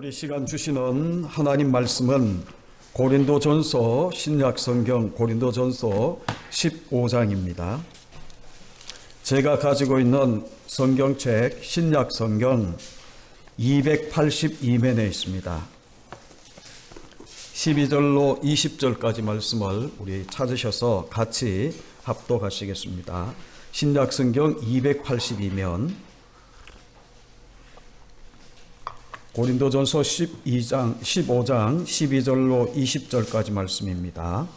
우리 시간 주시는 하나님 말씀은 고린도전서 신약성경 고린도전서 15장입니다. 제가 가지고 있는 성경책 신약성경 282면에 있습니다. 12절로 20절까지 말씀을 우리 찾으셔서 같이 합독하시겠습니다. 신약성경 282면 고린도전서 15장 12절로 20절까지 말씀입니다.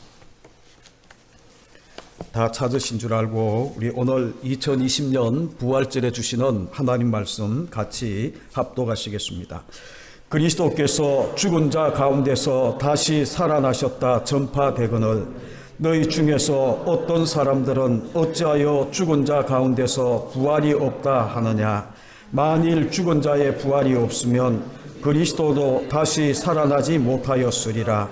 다 찾으신 줄 알고 우리 오늘 2020년 부활절에 주시는 하나님 말씀 같이 합독하시겠습니다. 그리스도께서 죽은 자 가운데서 다시 살아나셨다 전파되거늘 너희 중에서 어떤 사람들은 어찌하여 죽은 자 가운데서 부활이 없다 하느냐. 만일 죽은 자의 부활이 없으면 그리스도도 다시 살아나지 못하였으리라.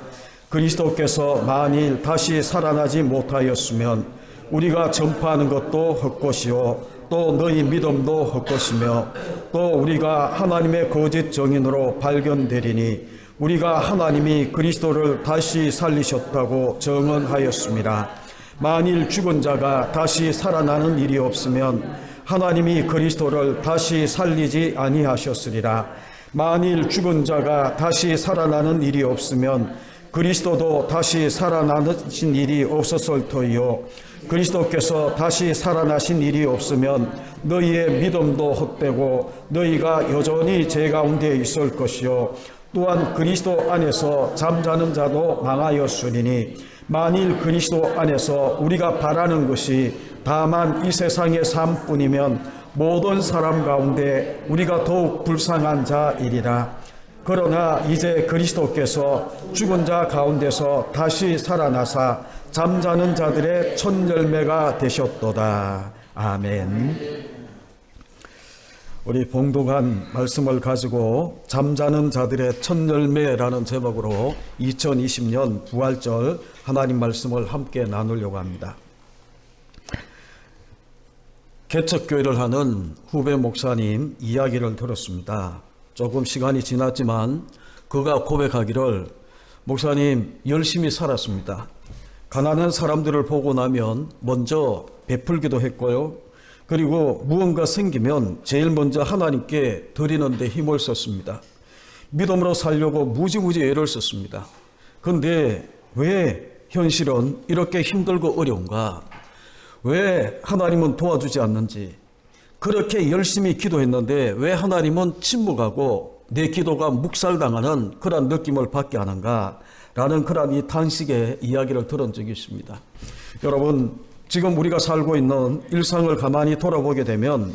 그리스도께서 만일 다시 살아나지 못하였으면 우리가 전파하는 것도 헛것이요 또 너희 믿음도 헛것이며 또 우리가 하나님의 거짓 정인으로 발견되리니 우리가 하나님이 그리스도를 다시 살리셨다고 정언하였습니다. 만일 죽은 자가 다시 살아나는 일이 없으면 하나님이 그리스도를 다시 살리지 아니하셨으리라. 만일 죽은 자가 다시 살아나는 일이 없으면 그리스도도 다시 살아나신 일이 없었을 터이요 그리스도께서 다시 살아나신 일이 없으면 너희의 믿음도 헛되고 너희가 여전히 제 가운데 있을 것이요 또한 그리스도 안에서 잠자는 자도 망하였으리니 만일 그리스도 안에서 우리가 바라는 것이 다만 이 세상의 삶뿐이면 모든 사람 가운데 우리가 더욱 불쌍한 자이리라. 그러나 이제 그리스도께서 죽은 자 가운데서 다시 살아나사 잠자는 자들의 첫 열매가 되셨도다. 아멘. 우리 봉독한 말씀을 가지고 잠자는 자들의 첫 열매라는 제목으로 2020년 부활절 하나님 말씀을 함께 나누려고 합니다. 개척교회를 하는 후배 목사님 이야기를 들었습니다. 조금 시간이 지났지만 그가 고백하기를 목사님 열심히 살았습니다. 가난한 사람들을 보고 나면 먼저 베풀기도 했고요. 그리고 무언가 생기면 제일 먼저 하나님께 드리는 데 힘을 썼습니다. 믿음으로 살려고 무지무지 애를 썼습니다. 그런데 왜 현실은 이렇게 힘들고 어려운가? 왜 하나님은 도와주지 않는지? 그렇게 열심히 기도했는데 왜 하나님은 침묵하고 내 기도가 묵살당하는 그런 느낌을 받게 하는가? 라는 그런 이 탄식의 이야기를 들은 적이 있습니다. 여러분, 지금 우리가 살고 있는 일상을 가만히 돌아보게 되면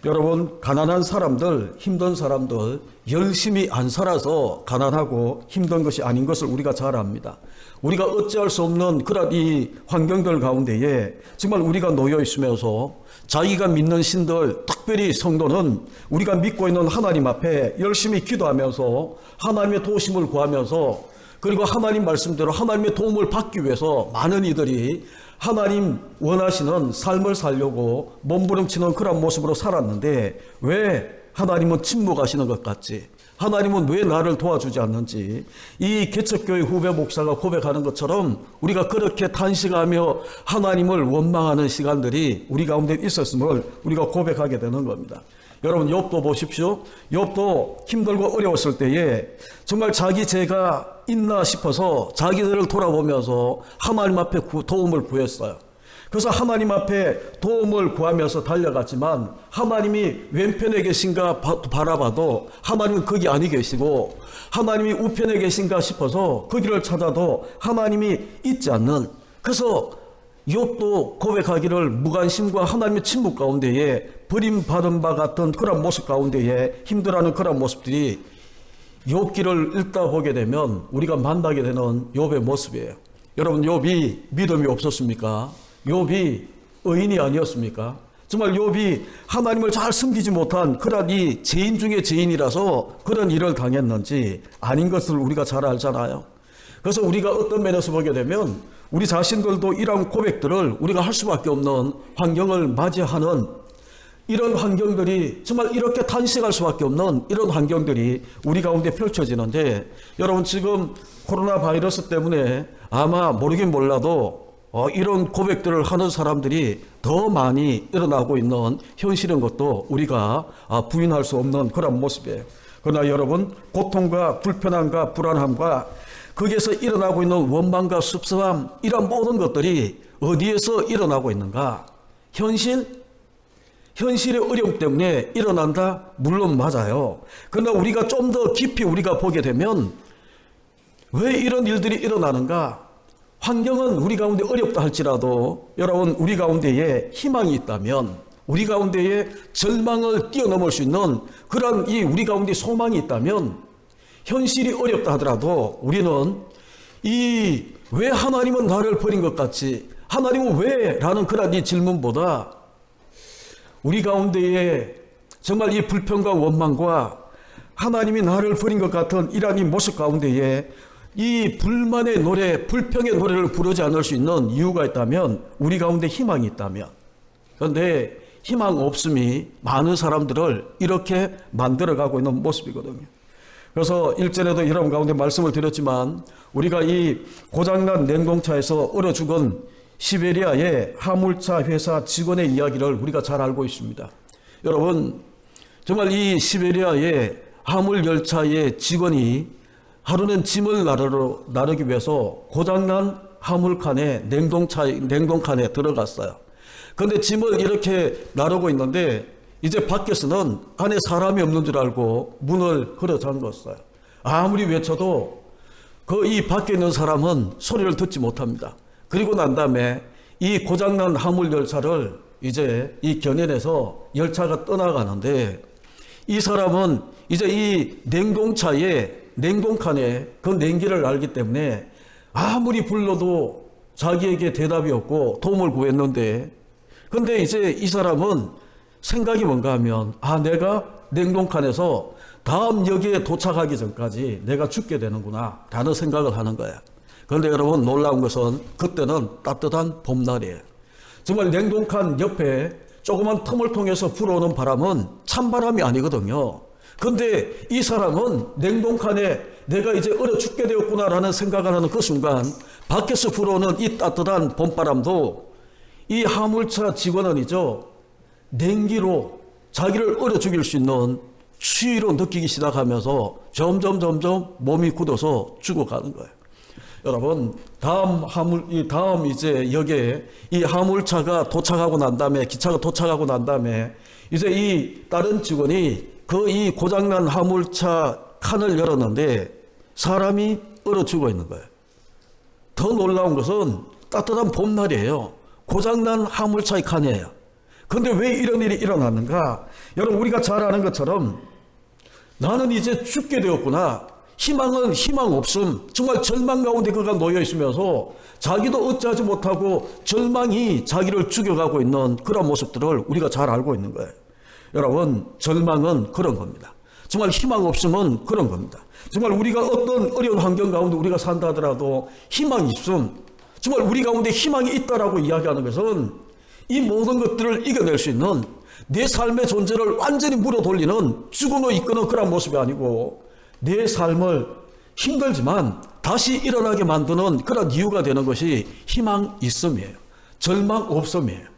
여러분, 가난한 사람들, 힘든 사람들 열심히 안 살아서 가난하고 힘든 것이 아닌 것을 우리가 잘 압니다. 우리가 어찌할 수 없는 그런 이 환경들 가운데에 정말 우리가 놓여 있으면서 자기가 믿는 신들, 특별히 성도는 우리가 믿고 있는 하나님 앞에 열심히 기도하면서 하나님의 도우심을 구하면서 그리고 하나님 말씀대로 하나님의 도움을 받기 위해서 많은 이들이 하나님 원하시는 삶을 살려고 몸부림치는 그런 모습으로 살았는데 왜 하나님은 침묵하시는 것 같지? 하나님은 왜 나를 도와주지 않는지 이 개척교회 후배 목사가 고백하는 것처럼 우리가 그렇게 탄식하며 하나님을 원망하는 시간들이 우리 가운데 있었음을 우리가 고백하게 되는 겁니다. 여러분 욥도 보십시오. 욥도 힘들고 어려웠을 때에 정말 자기 죄가 있나 싶어서 자기들을 돌아보면서 하나님 앞에 도움을 구했어요. 그래서 하나님 앞에 도움을 구하면서 달려갔지만 하나님이 왼편에 계신가 바라봐도 하나님은 거기 아니 계시고 하나님이 우편에 계신가 싶어서 거기를 찾아도 하나님이 있지 않는, 그래서 욥도 고백하기를 무관심과 하나님의 침묵 가운데에 버림받은 바 같은 그런 모습 가운데에 힘들어하는 그런 모습들이 욥기를 읽다 보게 되면 우리가 만나게 되는 욥의 모습이에요. 여러분, 욥이 믿음이 없었습니까? 욥이 의인이 아니었습니까? 정말 욥이 하나님을 잘 섬기지 못한 그런 이 죄인 중에 죄인이라서 그런 일을 당했는지 아닌 것을 우리가 잘 알잖아요. 그래서 우리가 어떤 면에서 보게 되면 우리 자신들도 이러한 고백들을 우리가 할 수밖에 없는 환경을 맞이하는 이런 환경들이 정말 이렇게 탄식할 수밖에 없는 이런 환경들이 우리 가운데 펼쳐지는데, 여러분 지금 코로나 바이러스 때문에 아마 모르긴 몰라도 이런 고백들을 하는 사람들이 더 많이 일어나고 있는 현실인 것도 우리가 부인할 수 없는 그런 모습이에요. 그러나 여러분, 고통과 불편함과 불안함과 거기에서 일어나고 있는 원망과 씁쓸함, 이런 모든 것들이 어디에서 일어나고 있는가? 현실의 어려움 때문에 일어난다? 물론 맞아요. 그러나 우리가 좀 더 깊이 우리가 보게 되면 왜 이런 일들이 일어나는가? 환경은 우리 가운데 어렵다 할지라도 여러분, 우리 가운데에 희망이 있다면, 우리 가운데에 절망을 뛰어넘을 수 있는 그런 우리 가운데 소망이 있다면, 현실이 어렵다 하더라도 우리는 왜 하나님은 나를 버린 것 같지? 하나님은 왜? 라는 그런 이 질문보다 우리 가운데에 정말 이 불평과 원망과 하나님이 나를 버린 것 같은 이러한 이 모습 가운데에 이 불만의 노래, 불평의 노래를 부르지 않을 수 있는 이유가 있다면, 우리 가운데 희망이 있다면. 그런데 희망 없음이 많은 사람들을 이렇게 만들어가고 있는 모습이거든요. 그래서 일전에도 여러분 가운데 말씀을 드렸지만, 우리가 이 고장난 냉동차에서 얼어 죽은 시베리아의 화물차 회사 직원의 이야기를 우리가 잘 알고 있습니다. 여러분, 정말 이 시베리아의 화물 열차의 직원이 하루는 짐을 나르기 위해서 고장난 화물칸에 냉동칸에 들어갔어요. 그런데 짐을 이렇게 나르고 있는데 이제 밖에서는 안에 사람이 없는 줄 알고 문을 걸어 잠갔어요. 아무리 외쳐도 이 밖에 있는 사람은 소리를 듣지 못합니다. 그리고 난 다음에 이 고장난 화물 열차를 이제 이 견인해서 열차가 떠나가는데, 이 사람은 이제 이 냉동칸에 그 냉기를 알기 때문에 아무리 불러도 자기에게 대답이 없고 도움을 구했는데, 근데 이제 이 사람은 생각이 뭔가 하면, 내가 냉동칸에서 다음 역에 도착하기 전까지 내가 죽게 되는구나 라는 생각을 하는 거예요. 그런데 여러분, 놀라운 것은 그때는 따뜻한 봄날이에요. 정말 냉동칸 옆에 조그만 틈을 통해서 불어오는 바람은 찬바람이 아니거든요. 그런데 이 사람은 냉동칸에 내가 이제 얼어 죽게 되었구나라는 생각을 하는 그 순간, 밖에서 불어오는 이 따뜻한 봄바람도 이 화물차 직원은이죠, 냉기로 자기를 얼어 죽일 수 있는 추위로 느끼기 시작하면서 점점 몸이 굳어서 죽어가는 거예요. 여러분, 다음 이제 역에 이 화물차가 도착하고 난 다음에, 기차가 도착하고 난 다음에 이제 이 다른 직원이 이 고장난 화물차 칸을 열었는데 사람이 얼어 죽어 있는 거예요. 더 놀라운 것은 따뜻한 봄날이에요. 고장난 화물차의 칸이에요. 그런데 왜 이런 일이 일어났는가? 여러분, 우리가 잘 아는 것처럼 나는 이제 죽게 되었구나. 희망은 희망 없음. 정말 절망 가운데 그가 놓여 있으면서 자기도 어찌하지 못하고 절망이 자기를 죽여가고 있는 그런 모습들을 우리가 잘 알고 있는 거예요. 여러분, 절망은 그런 겁니다. 정말 희망 없음은 그런 겁니다. 정말 우리가 어떤 어려운 환경 가운데 우리가 산다 하더라도 희망이 있음, 정말 우리 가운데 희망이 있다라고 이야기하는 것은 이 모든 것들을 이겨낼 수 있는, 내 삶의 존재를 완전히 물어 돌리는, 죽음을 이끄는 그런 모습이 아니고 내 삶을 힘들지만 다시 일어나게 만드는 그런 이유가 되는 것이 희망 있음이에요. 절망 없음이에요.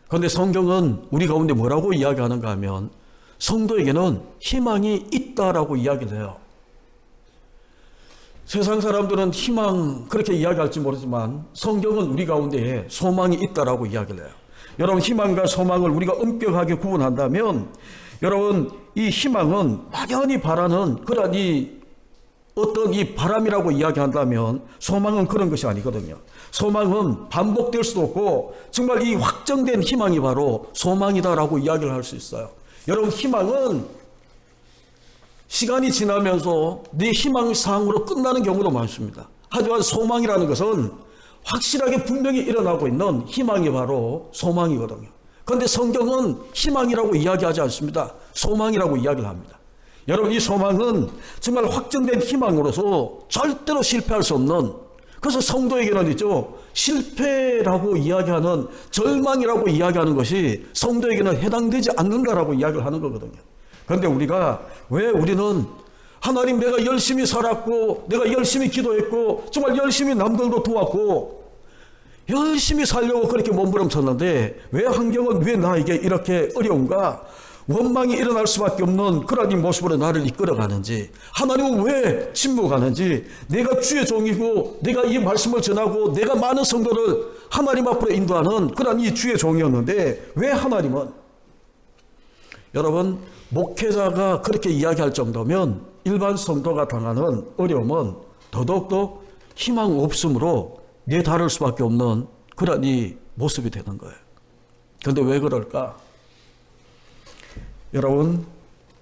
그런데 성경은 우리 가운데 뭐라고 이야기하는가 하면, 성도에게는 희망이 있다라고 이야기를 해요. 세상 사람들은 희망 그렇게 이야기할지 모르지만 성경은 우리 가운데에 소망이 있다라고 이야기를 해요. 여러분, 희망과 소망을 우리가 엄격하게 구분한다면, 여러분, 이 희망은 막연히 바라는 그런 어떤 바람이라고 이야기한다면, 소망은 그런 것이 아니거든요. 소망은 반복될 수도 없고 정말 이 확정된 희망이 바로 소망이다라고 이야기를 할 수 있어요. 여러분, 희망은 시간이 지나면서 네 희망사항으로 끝나는 경우도 많습니다. 하지만 소망이라는 것은 확실하게 분명히 일어나고 있는 희망이 바로 소망이거든요. 그런데 성경은 희망이라고 이야기하지 않습니다. 소망이라고 이야기를 합니다. 여러분, 이 소망은 정말 확정된 희망으로서 절대로 실패할 수 없는 그래서 성도에게는 있죠, 실패라고 이야기하는, 절망이라고 이야기하는 것이 성도에게는 해당되지 않는다라고 이야기를 하는 거거든요. 그런데 왜 우리는 하나님, 내가 열심히 살았고 내가 열심히 기도했고 정말 열심히 남들도 도왔고 열심히 살려고 그렇게 몸부림쳤는데 왜 환경은 왜 나에게 이렇게 어려운가? 원망이 일어날 수밖에 없는 그런 이 모습으로 나를 이끌어가는지, 하나님은 왜 침묵하는지, 내가 주의 종이고 내가 이 말씀을 전하고 내가 많은 성도를 하나님 앞으로 인도하는 그런 이 주의 종이었는데 왜 하나님은, 여러분, 목회자가 그렇게 이야기할 정도면 일반 성도가 당하는 어려움은 더더욱더 희망 없음으로 내다를 수밖에 없는 그런 이 모습이 되는 거예요. 그런데 왜 그럴까? 여러분,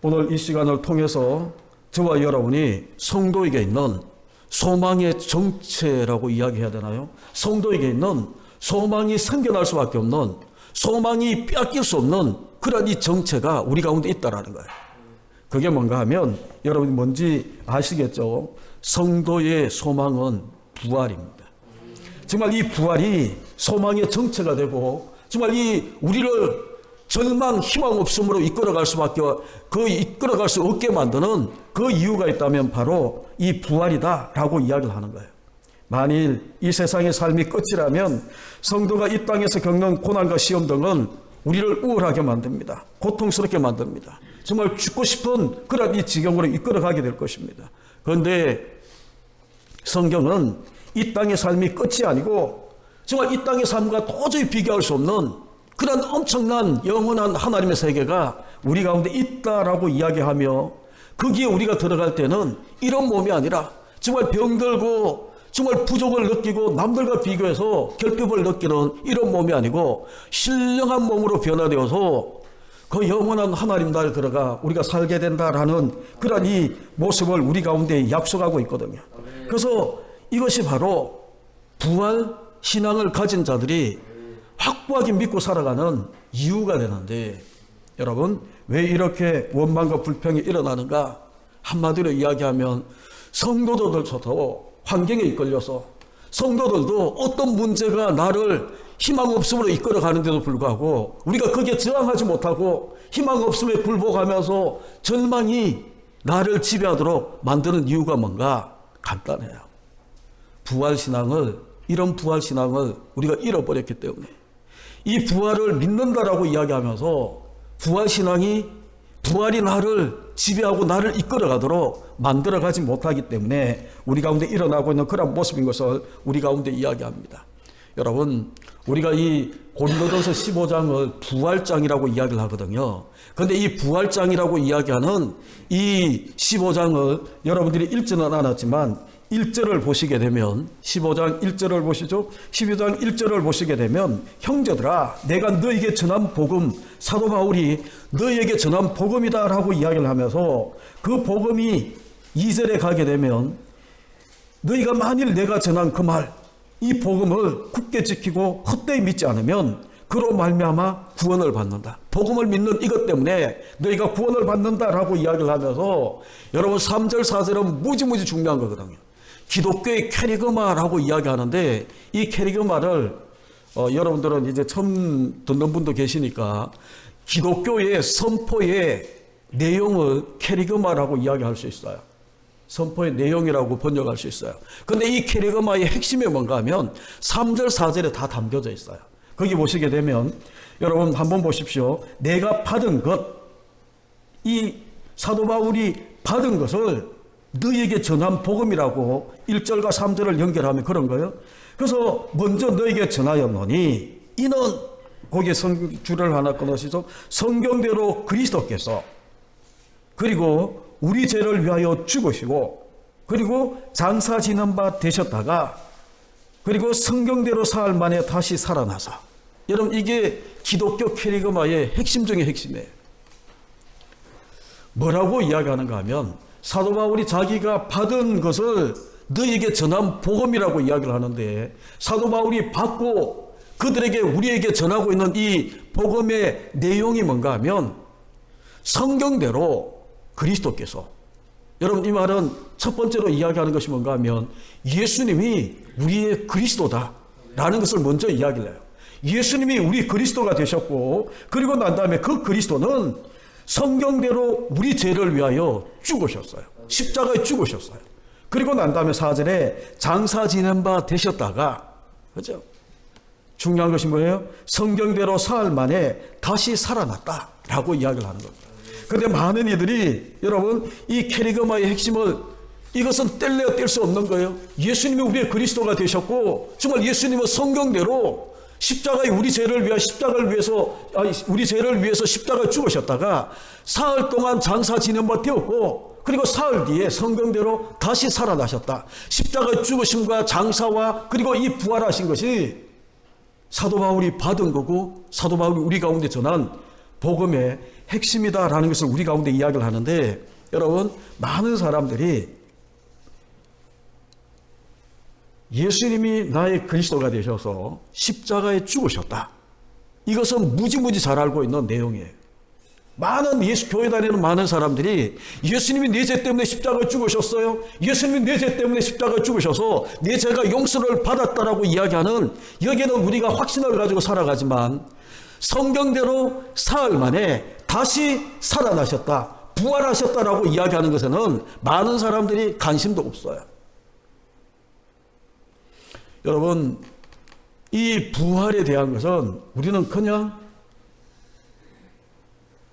오늘 이 시간을 통해서 저와 여러분이 성도에게 있는 소망의 정체라고 이야기해야 되나요? 성도에게 있는 소망이 생겨날 수밖에 없는, 소망이 빼앗길 수 없는 그런 이 정체가 우리 가운데 있다라는 거예요. 그게 뭔가 하면 여러분이 뭔지 아시겠죠? 성도의 소망은 부활입니다. 정말 이 부활이 소망의 정체가 되고 정말 이 우리를 절망, 희망 없음으로 이끌어갈 수 없게 만드는 그 이유가 있다면 바로 이 부활이다라고 이야기를 하는 거예요. 만일 이 세상의 삶이 끝이라면 성도가 이 땅에서 겪는 고난과 시험 등은 우리를 우울하게 만듭니다. 고통스럽게 만듭니다. 정말 죽고 싶은 그런 이 지경으로 이끌어가게 될 것입니다. 그런데 성경은 이 땅의 삶이 끝이 아니고 정말 이 땅의 삶과 도저히 비교할 수 없는 그런 엄청난 영원한 하나님의 세계가 우리 가운데 있다라고 이야기하며, 거기에 우리가 들어갈 때는 이런 몸이 아니라 정말 병들고 정말 부족을 느끼고 남들과 비교해서 결핍을 느끼는 이런 몸이 아니고 신령한 몸으로 변화되어서 그 영원한 하나님 나라에 들어가 우리가 살게 된다라는 그런 이 모습을 우리 가운데 약속하고 있거든요. 그래서 이것이 바로 부활 신앙을 가진 자들이 확고하게 믿고 살아가는 이유가 되는데, 여러분, 왜 이렇게 원망과 불평이 일어나는가? 한마디로 이야기하면 성도들조차도 환경에 이끌려서, 성도들도 어떤 문제가 나를 희망 없음으로 이끌어가는데도 불구하고 우리가 거기에 저항하지 못하고 희망 없음에 굴복하면서 절망이 나를 지배하도록 만드는 이유가 뭔가? 간단해요. 이런 부활신앙을 우리가 잃어버렸기 때문에, 이 부활을 믿는다라고 이야기하면서 부활이 나를 지배하고 나를 이끌어가도록 만들어가지 못하기 때문에 우리 가운데 일어나고 있는 그런 모습인 것을 우리 가운데 이야기합니다. 여러분, 우리가 이 고린도전서 15장을 부활장이라고 이야기를 하거든요. 그런데 이 부활장이라고 이야기하는 이 15장을 여러분들이 읽지는 않았지만 1절을 보시게 되면, 15장 1절을 보시죠. 12장 1절을 보시게 되면, 형제들아, 내가 너에게 전한 복음, 사도 바울이 너에게 전한 복음이다 라고 이야기를 하면서 그 복음이 2절에 가게 되면, 너희가 만일 내가 전한 그 말, 이 복음을 굳게 지키고 헛되이 믿지 않으면 그로 말미암아 구원을 받는다. 복음을 믿는 이것 때문에 너희가 구원을 받는다라고 이야기를 하면서, 여러분 3절 4절은 무지무지 중요한 거거든요. 기독교의 캐리그마라고 이야기하는데, 이 캐리그마를 여러분들은 이제 처음 듣는 분도 계시니까 기독교의 선포의 내용을 캐리그마라고 이야기할 수 있어요. 선포의 내용이라고 번역할 수 있어요. 그런데 이 캐리그마의 핵심이 뭔가 하면 3절 4절에 다 담겨져 있어요. 거기 보시게 되면, 여러분 한번 보십시오. 내가 받은 것, 이 사도 바울이 받은 것을 너희에게 전한 복음이라고 1절과 3절을 연결하면 그런 거예요. 그래서 먼저 너희에게 전하였노니 이는, 거기에 줄을 하나 끊으시죠. 성경대로 그리스도께서 그리고 우리 죄를 위하여 죽으시고 그리고 장사 지는 바 되셨다가 그리고 성경대로 사흘 만에 다시 살아나사. 여러분, 이게 기독교 캐리그마의 핵심 중의 핵심이에요. 뭐라고 이야기하는가 하면, 사도 바울이 자기가 받은 것을 너희에게 전한 복음이라고 이야기를 하는데, 사도 바울이 받고 그들에게 우리에게 전하고 있는 이 복음의 내용이 뭔가 하면 성경대로 그리스도께서, 여러분 이 말은 첫 번째로 이야기하는 것이 뭔가 하면 예수님이 우리의 그리스도다라는 것을 먼저 이야기를 해요. 예수님이 우리 그리스도가 되셨고, 그리고 난 다음에 그 그리스도는 성경대로 우리 죄를 위하여 죽으셨어요. 십자가에 죽으셨어요. 그리고 난 다음에 4절에 장사 지낸 바 되셨다가, 그죠? 중요한 것이 뭐예요? 성경대로 사흘 만에 다시 살아났다라고 이야기를 하는 겁니다. 그런데 많은 이들이 여러분 이 캐리그마의 핵심을 이것은 뗄래야 뗄 수 없는 거예요. 예수님이 우리의 그리스도가 되셨고 정말 예수님은 성경대로 십자가에 우리 죄를 위해서 십자가에 죽으셨다가 사흘 동안 장사 지낸 바 되었고 그리고 사흘 뒤에 성경대로 다시 살아나셨다. 십자가의 죽으심과 장사와 그리고 이 부활하신 것이 사도 바울이 받은 거고 사도 바울이 우리 가운데 전한 복음의 핵심이다라는 것을 우리 가운데 이야기를 하는데 여러분 많은 사람들이 예수님이 나의 그리스도가 되셔서 십자가에 죽으셨다. 이것은 무지무지 잘 알고 있는 내용이에요. 많은 교회 다니는 많은 사람들이 예수님이 내 죄 때문에 십자가에 죽으셨어요. 예수님이 내 죄 때문에 십자가에 죽으셔서 내 죄가 용서를 받았다라고 이야기하는 여기는 우리가 확신을 가지고 살아가지만 성경대로 사흘 만에 다시 살아나셨다. 부활하셨다라고 이야기하는 것에는 많은 사람들이 관심도 없어요. 여러분 이 부활에 대한 것은 우리는 그냥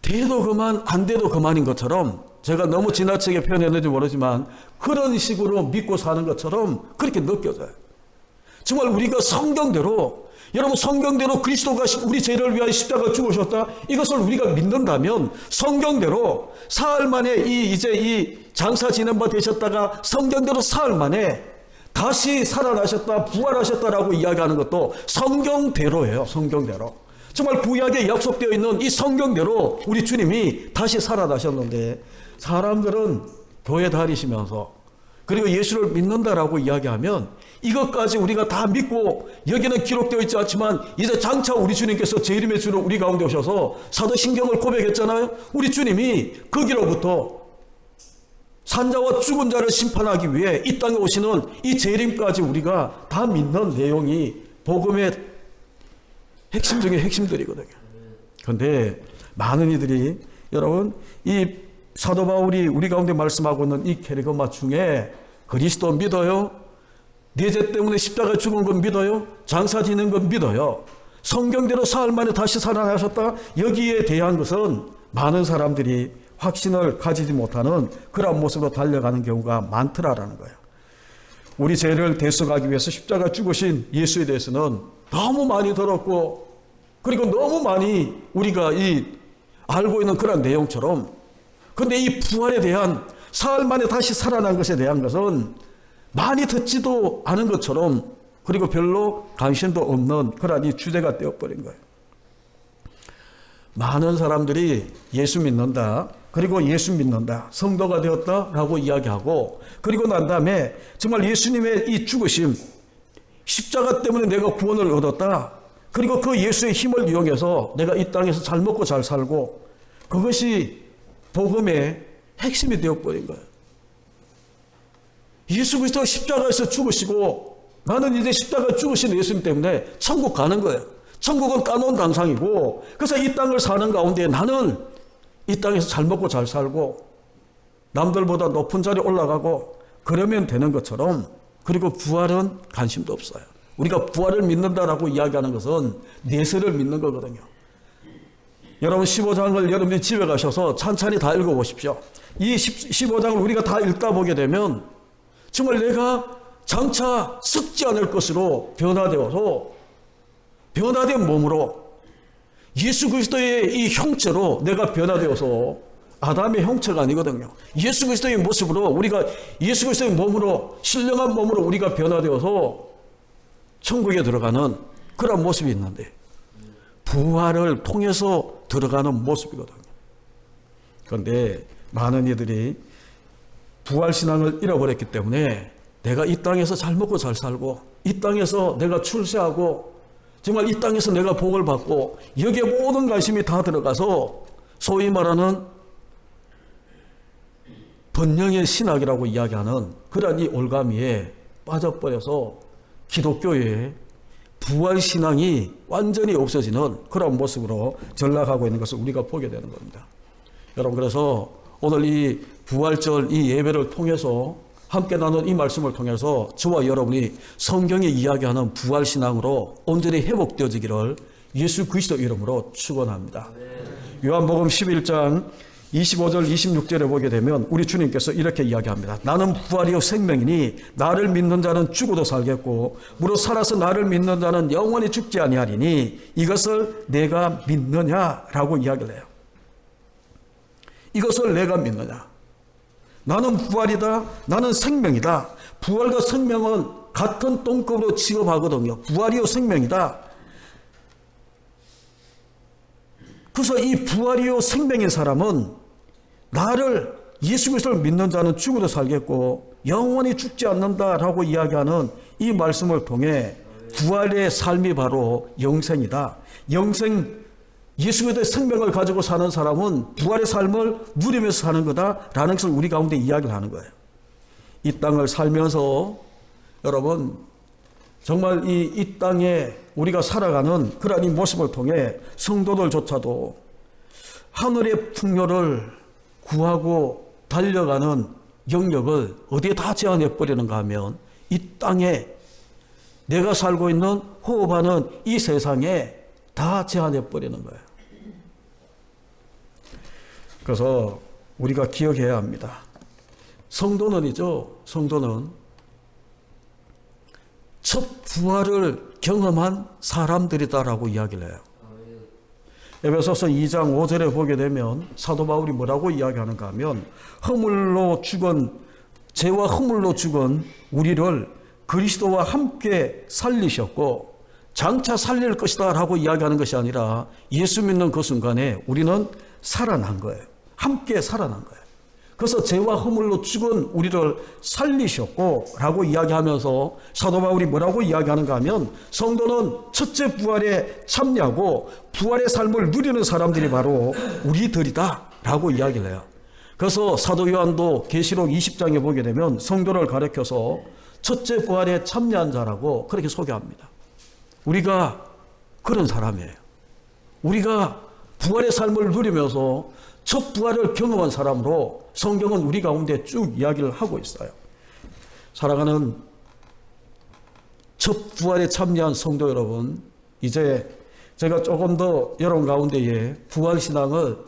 돼도 그만 안 돼도 그만인 것처럼 제가 너무 지나치게 표현했는지 모르지만 그런 식으로 믿고 사는 것처럼 그렇게 느껴져요. 정말 우리가 성경대로 여러분 성경대로 그리스도가 우리 죄를 위하여 십자가 죽으셨다. 이것을 우리가 믿는다면 성경대로 사흘 만에 이 장사 지낸 바 되셨다가 성경대로 사흘 만에 다시 살아나셨다 부활하셨다라고 이야기하는 것도 성경대로예요. 성경대로 정말 구약에 약속되어 있는 이 성경대로 우리 주님이 다시 살아나셨는데 사람들은 교회 다니시면서 그리고 예수를 믿는다라고 이야기하면 이것까지 우리가 다 믿고 여기는 기록되어 있지 않지만 이제 장차 우리 주님께서 제 이름의 주로 우리 가운데 오셔서 사도신경을 고백했잖아요. 우리 주님이 거기로부터 산자와 죽은 자를 심판하기 위해 이 땅에 오시는 이 재림까지 우리가 다 믿는 내용이 복음의 핵심 중에 핵심들이거든요. 그런데 많은 이들이 여러분 이 사도 바울이 우리 가운데 말씀하고 있는 이 캐리그마 중에 그리스도 믿어요? 내 죄 때문에 십자가에 죽은 건 믿어요? 장사 지는 건 믿어요? 성경대로 사흘 만에 다시 살아나셨다? 여기에 대한 것은 많은 사람들이 확신을 가지지 못하는 그런 모습으로 달려가는 경우가 많더라라는 거예요. 우리 죄를 대속하기 위해서 십자가 죽으신 예수에 대해서는 너무 많이 들었고 그리고 너무 많이 우리가 알고 있는 그런 내용처럼 그런데 이 부활에 대한 사흘 만에 다시 살아난 것에 대한 것은 많이 듣지도 않은 것처럼 그리고 별로 관심도 없는 그런 이 주제가 되어버린 거예요. 많은 사람들이 예수 믿는다. 그리고 예수 믿는다. 성도가 되었다라고 이야기하고 그리고 난 다음에 정말 예수님의 이 죽으심 십자가 때문에 내가 구원을 얻었다. 그리고 그 예수의 힘을 이용해서 내가 이 땅에서 잘 먹고 잘 살고 그것이 복음의 핵심이 되어버린 거예요. 예수 그리스도가 십자가에서 죽으시고 나는 이제 십자가 죽으신 예수님 때문에 천국 가는 거예요. 천국은 까놓은 당상이고 그래서 이 땅을 사는 가운데 나는 이 땅에서 잘 먹고 잘 살고 남들보다 높은 자리에 올라가고 그러면 되는 것처럼 그리고 부활은 관심도 없어요. 우리가 부활을 믿는다라고 이야기하는 것은 내세를 믿는 거거든요. 여러분 15장을 여러분들이 집에 가셔서 찬찬히 다 읽어보십시오. 이 15장을 우리가 다 읽다 보게 되면 정말 내가 장차 썩지 않을 것으로 변화되어서 변화된 몸으로 예수 그리스도의 이 형체로 내가 변화되어서 아담의 형체가 아니거든요. 예수 그리스도의 모습으로 우리가 예수 그리스도의 몸으로 신령한 몸으로 우리가 변화되어서 천국에 들어가는 그런 모습이 있는데 부활을 통해서 들어가는 모습이거든요. 그런데 많은 이들이 부활신앙을 잃어버렸기 때문에 내가 이 땅에서 잘 먹고 잘 살고 이 땅에서 내가 출세하고 정말 이 땅에서 내가 복을 받고 여기에 모든 관심이 다 들어가서 소위 말하는 번영의 신학이라고 이야기하는 그런 이 올가미에 빠져버려서 기독교의 부활신앙이 완전히 없어지는 그런 모습으로 전락하고 있는 것을 우리가 보게 되는 겁니다. 여러분, 그래서 오늘 이 부활절 이 예배를 통해서 함께 나눈 이 말씀을 통해서 저와 여러분이 성경이 이야기하는 부활신앙으로 온전히 회복되어지기를 예수 그리스도 이름으로 축원합니다. 요한복음 11장 25절 26절에 보게 되면 우리 주님께서 이렇게 이야기합니다. 나는 부활이요 생명이니 나를 믿는 자는 죽어도 살겠고 무릇 살아서 나를 믿는 자는 영원히 죽지 아니하리니 이것을 내가 믿느냐라고 이야기를 해요. 이것을 내가 믿느냐. 나는 부활이다. 나는 생명이다. 부활과 생명은 같은 똥급으로 취급하거든요. 부활이요 생명이다. 그래서 이 부활이요 생명인 사람은 나를 예수 그리스도를 믿는 자는 죽어도 살겠고 영원히 죽지 않는다라고 이야기하는 이 말씀을 통해 부활의 삶이 바로 영생이다. 영생, 예수 그리스도의 생명을 가지고 사는 사람은 부활의 삶을 누리면서 사는 거다라는 것을 우리 가운데 이야기를 하는 거예요. 이 땅을 살면서 여러분 정말 이 땅에 우리가 살아가는 그러한 이 모습을 통해 성도들조차도 하늘의 풍요를 구하고 달려가는 영역을 어디에 다 제한해 버리는가 하면 이 땅에 내가 살고 있는 호흡하는 이 세상에 다 제한해 버리는 거예요. 그래서 우리가 기억해야 합니다. 성도는이죠. 성도는 첫 부활을 경험한 사람들이다라고 이야기를 해요. 에베소서 2장 5절에 보게 되면 사도 바울이 뭐라고 이야기하는가 하면 허물로 죽은 죄와 허물로 죽은 우리를 그리스도와 함께 살리셨고 장차 살릴 것이다 라고 이야기하는 것이 아니라 예수 믿는 그 순간에 우리는 살아난 거예요. 함께 살아난 거예요. 그래서 죄와 허물로 죽은 우리를 살리셨고 라고 이야기하면서 사도 바울이 뭐라고 이야기하는가 하면 성도는 첫째 부활에 참여하고 부활의 삶을 누리는 사람들이 바로 우리들이다 라고 이야기를 해요. 그래서 사도 요한도 계시록 20장에 보게 되면 성도를 가리켜서 첫째 부활에 참여한 자라고 그렇게 소개합니다. 우리가 그런 사람이에요. 우리가 부활의 삶을 누리면서 첫 부활을 경험한 사람으로 성경은 우리 가운데 쭉 이야기를 하고 있어요. 살아가는 첫 부활에 참여한 성도 여러분, 이제 제가 조금 더 여러분 가운데에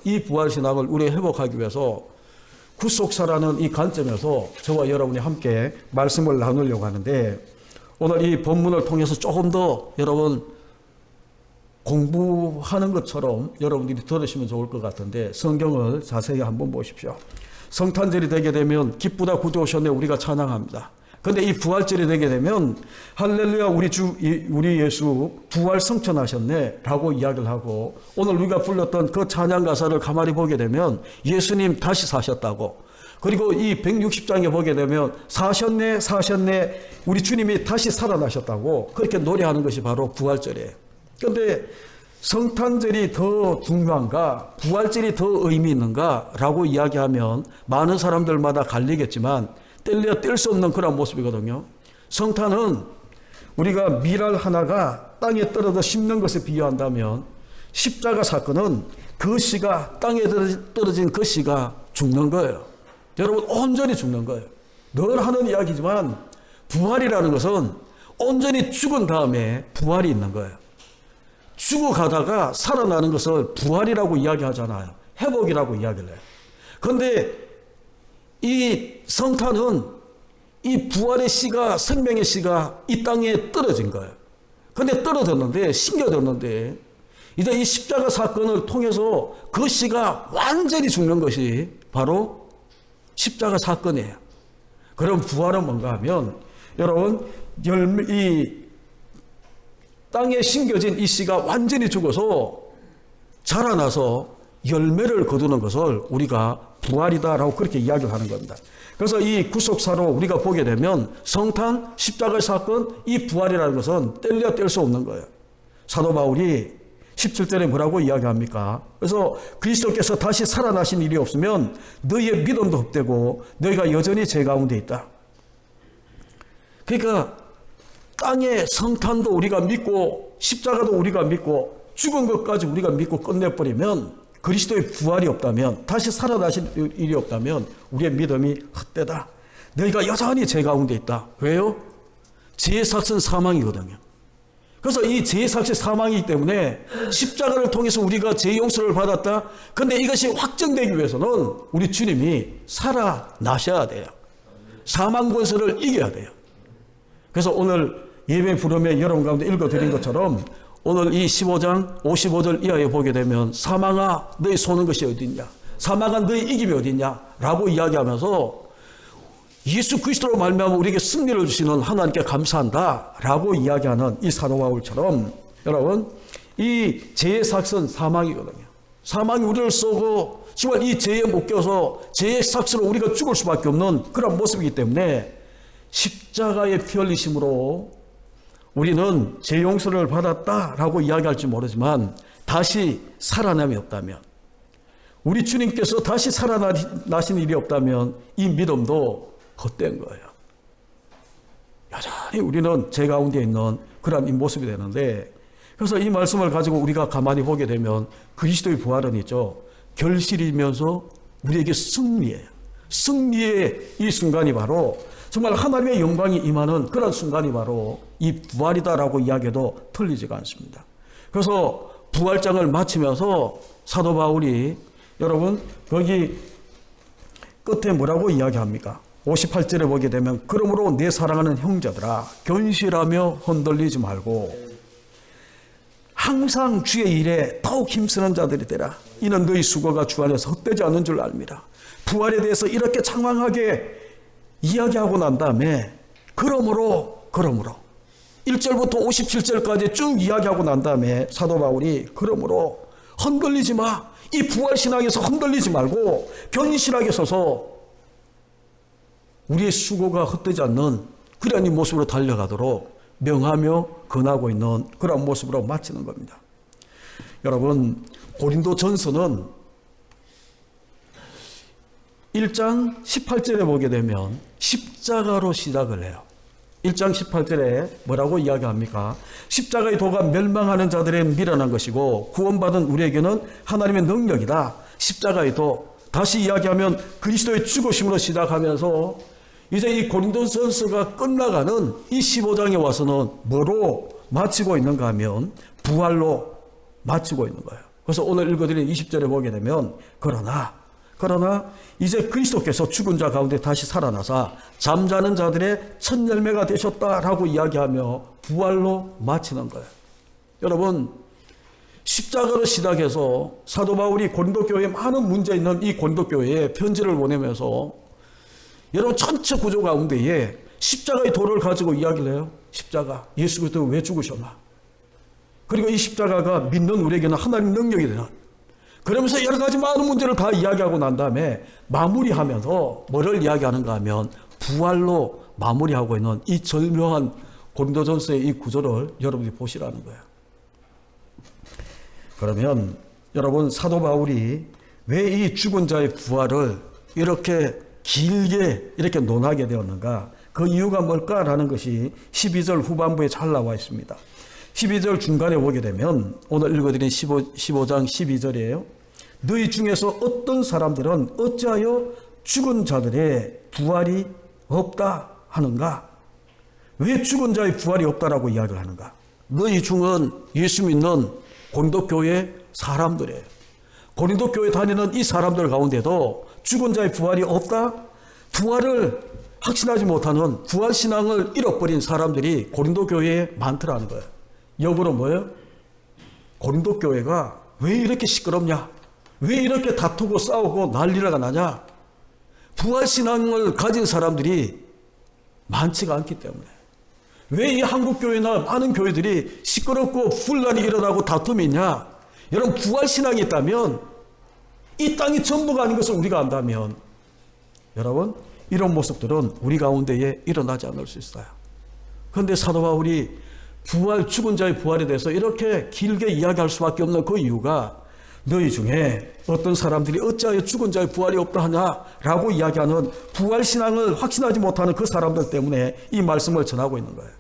이 부활신앙을 우리 회복하기 위해서 구속사라는 이 관점에서 저와 여러분이 함께 말씀을 나누려고 하는데 오늘 이 본문을 통해서 조금 더 여러분 공부하는 것처럼 여러분들이 들으시면 좋을 것 같은데 성경을 자세히 한번 보십시오. 성탄절이 되게 되면 기쁘다 구주 오셨네 우리가 찬양합니다. 그런데 이 부활절이 되게 되면 할렐루야 우리 예수 부활 성천하셨네 라고 이야기를 하고 오늘 우리가 불렀던 그 찬양 가사를 가만히 보게 되면 예수님 다시 사셨다고 그리고 이 160장에 보게 되면 사셨네 우리 주님이 다시 살아나셨다고 그렇게 노래하는 것이 바로 부활절이에요. 그런데 성탄절이 더 중요한가 부활절이 더 의미 있는가 라고 이야기하면 많은 사람들마다 갈리겠지만 뗄래야 뗄 수 없는 그런 모습이거든요. 성탄은 우리가 밀알 하나가 땅에 떨어져 씹는 것에 비유한다면 십자가 사건은 그 씨가 땅에 떨어진 그 씨가 죽는 거예요. 여러분 온전히 죽는 거예요. 늘 하는 이야기지만 부활이라는 것은 온전히 죽은 다음에 부활이 있는 거예요. 죽어가다가 살아나는 것을 부활이라고 이야기하잖아요. 회복이라고 이야기를 해요. 그런데 이 성탄은 이 부활의 씨가 생명의 씨가 이 땅에 떨어진 거예요. 그런데 떨어졌는데 심겨졌는데 이제 이 십자가 사건을 통해서 그 씨가 완전히 죽는 것이 바로 십자가 사건이에요. 그럼 부활은 뭔가 하면 여러분 이 땅에 심겨진 이 씨가 완전히 죽어서 자라나서 열매를 거두는 것을 우리가 부활이다라고 그렇게 이야기를 하는 겁니다. 그래서 이 구속사로 우리가 보게 되면 성탄, 십자가 사건, 이 부활이라는 것은 뗄래야 뗄 수 없는 거예요. 사도 바울이 17절에 뭐라고 이야기합니까? 그래서 그리스도께서 다시 살아나신 일이 없으면 너희의 믿음도 헛되고 너희가 여전히 죄 가운데 있다. 그러니까 땅의 성탄도 우리가 믿고 십자가도 우리가 믿고 죽은 것까지 우리가 믿고 끝내버리면, 그리스도의 부활이 없다면, 다시 살아나실 일이 없다면 우리의 믿음이 헛되다. 너희가 여전히 죄 가운데 있다. 왜요? 죄의 삭은 사망이거든요. 그래서 이 죄의 삭이 사망이기 때문에 십자가를 통해서 우리가 죄 용서를 받았다. 그런데 이것이 확정되기 위해서는 우리 주님이 살아나셔야 돼요. 사망 권세를 이겨야 돼요. 그래서 오늘 예배 부름에 여러분 가운데 읽어드린 것처럼 오늘 이 15장 55절 이하에 보게 되면 사망아 너희 쏘는 것이 어딨냐, 사망아 너희 이김이 어딨냐 라고 이야기하면서 예수 그리스도로 말미암아 우리에게 승리를 주시는 하나님께 감사한다 라고 이야기하는 이 사도 바울처럼, 여러분 이 죄의 삭은 사망이거든요. 사망이 우리를 쏘고 정말 이 죄에 묶여서 죄의 삭으로 우리가 죽을 수밖에 없는 그런 모습이기 때문에 십자가의 피 흘리심으로 우리는 죄 용서를 받았다라고 이야기할지 모르지만, 다시 살아남이 없다면, 우리 주님께서 다시 살아나신 일이 없다면 이 믿음도 헛된 거예요. 여전히 우리는 죄 가운데 있는 그런 이 모습이 되는데, 그래서 이 말씀을 가지고 우리가 가만히 보게 되면 그리스도의 부활은 있죠, 결실이면서 우리에게 승리예요. 승리의 이 순간이 바로 정말 하나님의 영광이 임하는 그런 순간이 바로 이 부활이다라고 이야기해도 틀리지가 않습니다. 그래서 부활장을 마치면서 사도 바울이, 여러분 거기 끝에 뭐라고 이야기합니까? 58절에 보게 되면 그러므로 내 사랑하는 형제들아 견실하며 흔들리지 말고 항상 주의 일에 더욱 힘쓰는 자들이 되라. 이는 너희 수고가 주 안에서 헛되지 않는 줄 압니다. 부활에 대해서 이렇게 장황하게 이야기하고 난 다음에 그러므로 1절부터 57절까지 쭉 이야기하고 난 다음에 사도 바울이 그러므로 흔들리지 마. 이 부활신앙에서 흔들리지 말고 견실하게 서서 우리의 수고가 헛되지 않는 그런 이 모습으로 달려가도록 명하며 권하고 있는 그런 모습으로 마치는 겁니다. 여러분 고린도 전서는 1장 18절에 보게 되면 십자가로 시작을 해요. 1장 18절에 뭐라고 이야기합니까? 십자가의 도가 멸망하는 자들의 미련한 것이고 구원받은 우리에게는 하나님의 능력이다. 십자가의 도, 다시 이야기하면 그리스도의 죽으심으로 시작하면서 이제 이 고린도전서가 끝나가는 이 15장에 와서는 뭐로 마치고 있는가 하면 부활로 마치고 있는 거예요. 그래서 오늘 읽어드린 20절에 보게 되면 그러나 이제 그리스도께서 죽은 자 가운데 다시 살아나사 잠자는 자들의 첫 열매가 되셨다라고 이야기하며 부활로 마치는 거예요. 여러분 십자가로 시작해서 사도 바울이 고린도 교회에 많은 문제 있는 이 고린도 교회에 편지를 보내면서 여러분 전체 구조 가운데에 십자가의 도를 가지고 이야기를 해요. 십자가, 예수 그리스도가 왜 죽으셨나? 그리고 이 십자가가 믿는 우리에게는 하나님 능력이 되는, 그러면서 여러 가지 많은 문제를 다 이야기하고 난 다음에 마무리하면서 뭐를 이야기하는가 하면 부활로 마무리하고 있는 이 절묘한 고린도전서의 이 구조를 여러분이 보시라는 거예요. 그러면 여러분 사도 바울이 왜 이 죽은 자의 부활을 이렇게 길게 이렇게 논하게 되었는가? 그 이유가 뭘까라는 것이 12절 후반부에 잘 나와 있습니다. 12절 중간에 보게 되면 오늘 읽어드린 15장 12절이에요. 너희 중에서 어떤 사람들은 어찌하여 죽은 자들의 부활이 없다 하는가? 왜 죽은 자의 부활이 없다라고 이야기를 하는가? 너희 중은 예수 믿는 고린도 교회 사람들이에요. 고린도 교회 다니는 이 사람들 가운데도 죽은 자의 부활이 없다? 부활을 확신하지 못하는 부활신앙을 잃어버린 사람들이 고린도 교회에 많더라는 거예요. 역으로 뭐예요? 고린도 교회가 왜 이렇게 시끄럽냐? 왜 이렇게 다투고 싸우고 난리가 나냐? 부활신앙을 가진 사람들이 많지가 않기 때문에. 왜 이 한국교회나 많은 교회들이 시끄럽고 분란이 일어나고 다툼이 있냐? 여러분 부활신앙이 있다면, 이 땅이 전부가 아닌 것을 우리가 안다면 여러분 이런 모습들은 우리 가운데에 일어나지 않을 수 있어요. 그런데 사도 바울이 부활, 죽은 자의 부활에 대해서 이렇게 길게 이야기할 수밖에 없는 그 이유가 너희 중에 어떤 사람들이 어찌하여 죽은 자의 부활이 없다 하냐라고 이야기하는 부활신앙을 확신하지 못하는 그 사람들 때문에 이 말씀을 전하고 있는 거예요.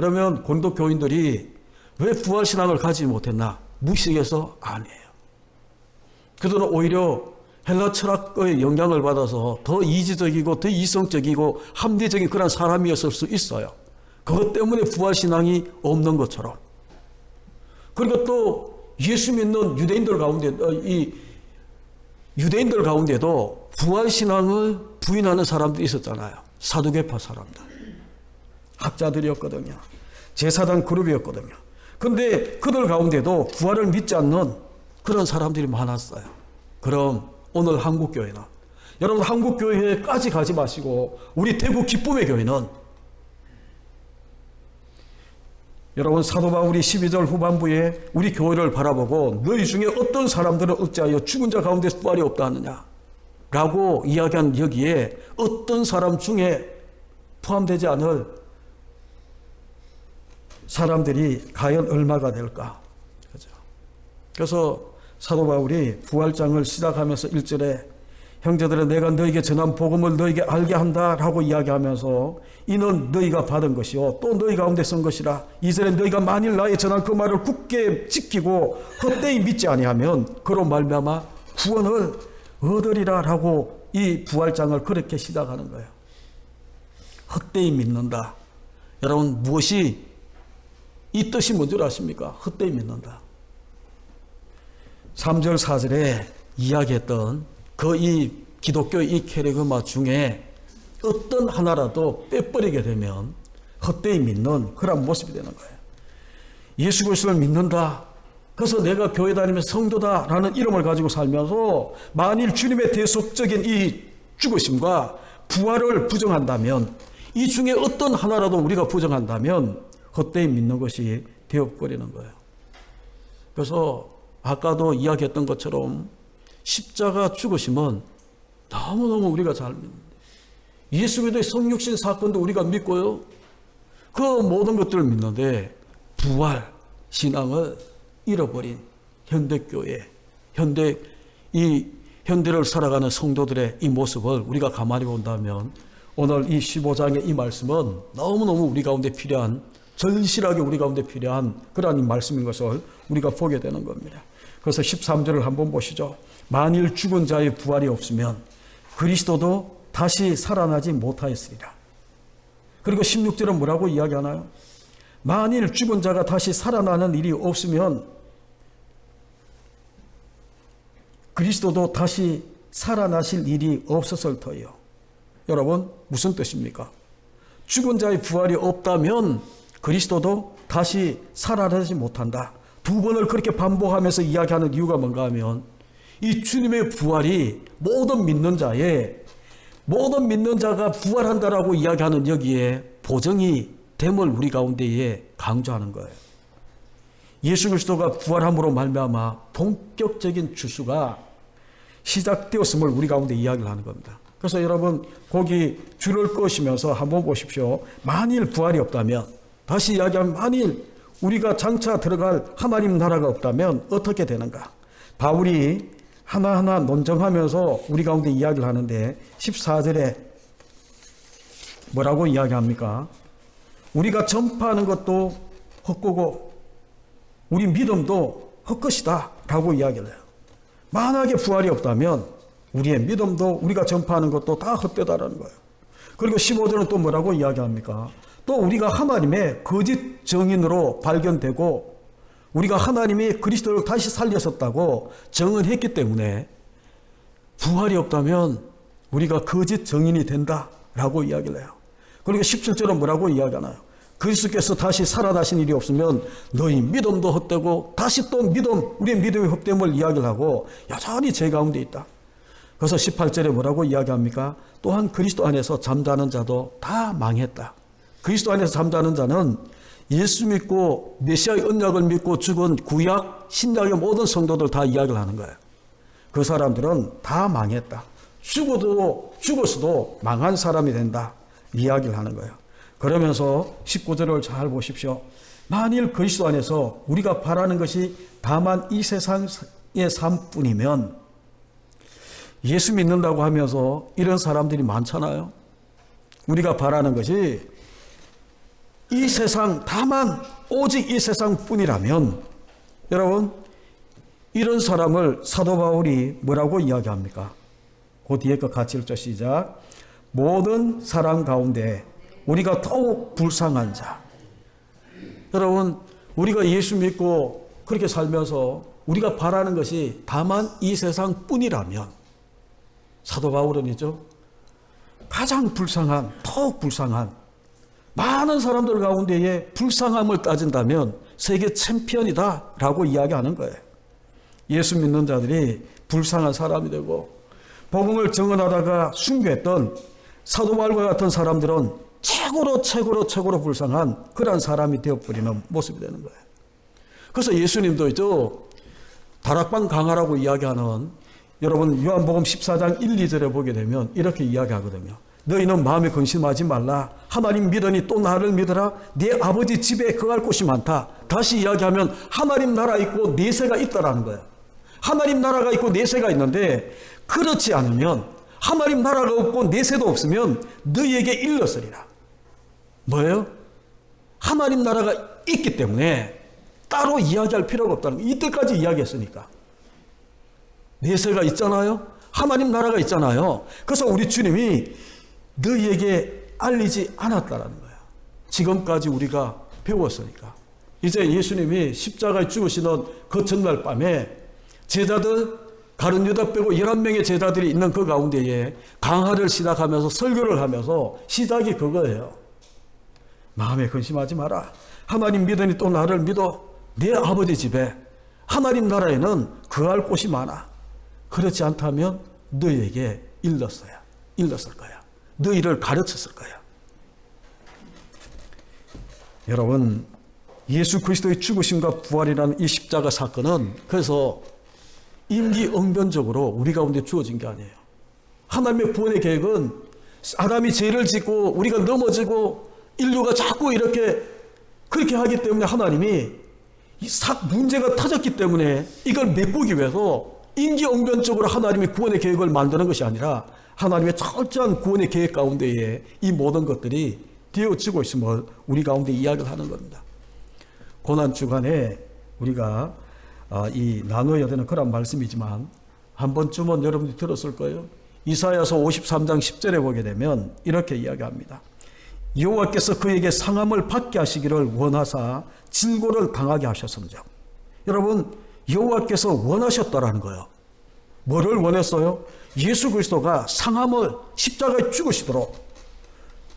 그러면 고린도 교인들이 왜 부활신앙을 가지지 못했나? 무식해서? 아니에요. 그들은 오히려 헬라 철학의 영향을 받아서 더 이지적이고 더 이성적이고 합리적인 그런 사람이었을 수 있어요. 그것 때문에 부활신앙이 없는 것처럼. 그리고 또 예수 믿는 유대인들 가운데도 부활신앙을 부인하는 사람들이 있었잖아요. 사두개파 사람들. 학자들이었거든요. 제사장 그룹이었거든요. 그런데 그들 가운데도 부활을 믿지 않는 그런 사람들이 많았어요. 그럼 오늘 한국교회는, 여러분 한국교회까지 가지 마시고 우리 대구 기쁨의 교회는, 여러분 사도 바울이 12절 후반부에 우리 교회를 바라보고 너희 중에 어떤 사람들은 어찌하여 죽은 자 가운데 부활이 없다 하느냐 라고 이야기한 여기에 어떤 사람 중에 포함되지 않을 사람들이 과연 얼마가 될까? 그죠? 그래서 사도 바울이 부활장을 시작하면서 1절에 형제들아 내가 너에게 전한 복음을 너에게 알게 한다라고 이야기하면서 이는 너희가 받은 것이요 또 너희 가운데 쓴 것이라. 2절에 너희가 만일 나의 전한 그 말을 굳게 지키고 헛되이 믿지 아니하면 그로 말미암아 구원을 얻으리라라고 이 부활장을 그렇게 시작하는 거예요. 헛되이 믿는다. 여러분 무엇이 이 뜻이 뭔지 아십니까? 헛되이 믿는다. 3절 4절에 이야기했던 그 이 기독교의 이 캐리그마 중에 어떤 하나라도 빼버리게 되면 헛되이 믿는 그런 모습이 되는 거예요. 예수 그리스도를 믿는다. 그래서 내가 교회 다니면서 성도다라는 이름을 가지고 살면서 만일 주님의 대속적인 이 죽으심과 부활을 부정한다면, 이 중에 어떤 하나라도 우리가 부정한다면 헛되이 믿는 것이 되어버리는 거예요. 그래서 아까도 이야기했던 것처럼 십자가 죽으심은 너무너무 우리가 잘 믿는다. 예수 그리스도의 성육신 사건도 우리가 믿고요. 그 모든 것들을 믿는데 부활 신앙을 잃어버린 현대교회, 현대를 살아가는 성도들의 이 모습을 우리가 가만히 본다면 오늘 이 15장의 이 말씀은 너무너무 우리 가운데 필요한, 절실하게 우리 가운데 필요한 그러한 말씀인 것을 우리가 보게 되는 겁니다. 그래서 13절을 한번 보시죠. 만일 죽은 자의 부활이 없으면 그리스도도 다시 살아나지 못하였으리라. 그리고 16절은 뭐라고 이야기하나요? 만일 죽은 자가 다시 살아나는 일이 없으면 그리스도도 다시 살아나실 일이 없었을 터예요. 여러분 무슨 뜻입니까? 죽은 자의 부활이 없다면 그리스도도 다시 살아나지 못한다. 두 번을 그렇게 반복하면서 이야기하는 이유가 뭔가 하면 이 주님의 부활이 모든 믿는 자가 부활한다라고 이야기하는 여기에 보정이 됨을 우리 가운데에 강조하는 거예요. 예수 그리스도가 부활함으로 말미암아 본격적인 주수가 시작되었음을 우리 가운데 이야기를 하는 겁니다. 그래서 여러분 거기 줄을 끄시면서 한번 보십시오. 만일 부활이 없다면, 다시 이야기하면 만일 우리가 장차 들어갈 하나님 나라가 없다면 어떻게 되는가? 바울이 하나하나 논증하면서 우리 가운데 이야기를 하는데 14절에 뭐라고 이야기합니까? 우리가 전파하는 것도 헛되고 우리 믿음도 헛것이다 라고 이야기를 해요. 만약에 부활이 없다면 우리의 믿음도 우리가 전파하는 것도 다 헛되다라는 거예요. 그리고 15절은 또 뭐라고 이야기합니까? 또 우리가 하나님의 거짓 증인으로 발견되고 우리가 하나님이 그리스도를 다시 살렸었다고 증언했기 때문에 부활이 없다면 우리가 거짓 증인이 된다라고 이야기를 해요. 그리고 17절은 뭐라고 이야기하나요? 그리스도께서 다시 살아나신 일이 없으면 너희 믿음도 헛되고, 다시 또 우리의 믿음의 헛됨을 이야기를 하고 여전히 제 가운데 있다. 그래서 18절에 뭐라고 이야기합니까? 또한 그리스도 안에서 잠자는 자도 다 망했다. 그리스도 안에서 잠자는 자는 예수 믿고 메시아의 언약을 믿고 죽은 구약, 신약의 모든 성도들 다 이야기를 하는 거예요. 그 사람들은 다 망했다. 죽었어도 망한 사람이 된다. 이야기를 하는 거예요. 그러면서 19절을 잘 보십시오. 만일 그리스도 안에서 우리가 바라는 것이 다만 이 세상의 삶뿐이면, 예수 믿는다고 하면서 이런 사람들이 많잖아요. 우리가 바라는 것이 이 세상 다만 오직 이 세상뿐이라면 여러분 이런 사람을 사도 바울이 뭐라고 이야기합니까? 그 뒤에 거 같이 읽죠. 시작. 모든 사람 가운데 우리가 더욱 불쌍한 자. 여러분 우리가 예수 믿고 그렇게 살면서 우리가 바라는 것이 다만 이 세상뿐이라면 사도 바울은이죠. 가장 불쌍한, 더욱 불쌍한 많은 사람들 가운데에 불쌍함을 따진다면 세계 챔피언이다 라고 이야기하는 거예요. 예수 믿는 자들이 불쌍한 사람이 되고 복음을 증언하다가 순교했던 사도 바울과 같은 사람들은 최고로 불쌍한 그런 사람이 되어버리는 모습이 되는 거예요. 그래서 예수님도 있죠. 다락방 강화라고 이야기하는 여러분 요한복음 14장 1, 2절에 보게 되면 이렇게 이야기하거든요. 너희는 마음에 근심하지 말라. 하나님 믿으니 또 나를 믿으라. 네 아버지 집에 거할 곳이 많다. 다시 이야기하면 하나님 나라 있고 내세가 있다라는 거예요. 하나님 나라가 있고 내세가 있는데 그렇지 않으면 하나님 나라가 없고 내세도 없으면 너희에게 일렀으리라. 뭐예요? 하나님 나라가 있기 때문에 따로 이야기할 필요가 없다는 거예요. 이때까지 이야기했으니까. 내세가 있잖아요. 하나님 나라가 있잖아요. 그래서 우리 주님이 너희에게 알리지 않았다라는 거예요. 지금까지 우리가 배웠으니까. 이제 예수님이 십자가에 죽으시는 그 전날 밤에 제자들 가룟 유다 빼고 11명의 제자들이 있는 그 가운데에 강화를 시작하면서 설교를 하면서 시작이 그거예요. 마음에 근심하지 마라. 하나님 믿으니 또 나를 믿어. 내 아버지 집에 하나님 나라에는 거할 곳이 많아. 그렇지 않다면 너희에게 일렀을 거야. 너희를 가르쳤을 거야. 여러분 예수 그리스도의 죽으심과 부활이라는 이 십자가 사건은 그래서 임기응변적으로 우리 가운데 주어진 게 아니에요. 하나님의 구원의 계획은 아담이 죄를 짓고 우리가 넘어지고 인류가 자꾸 이렇게 그렇게 하기 때문에 하나님이 문제가 터졌기 때문에 이걸 메꾸기 위해서 임기응변적으로 하나님이 구원의 계획을 만드는 것이 아니라 하나님의 철저한 구원의 계획 가운데에 이 모든 것들이 되어지고 있음을 우리 가운데 이야기를 하는 겁니다. 고난주간에 우리가 이 나누어야 되는 그런 말씀이지만 한 번쯤은 여러분들이 들었을 거예요. 이사야서 53장 10절에 보게 되면 이렇게 이야기합니다. 여호와께서 그에게 상함을 받게 하시기를 원하사 질고를 당하게 하셨음즉. 여러분 여호와께서 원하셨다라는 거예요. 뭐를 원했어요? 예수 그리스도가 상함을 십자가에 죽으시도록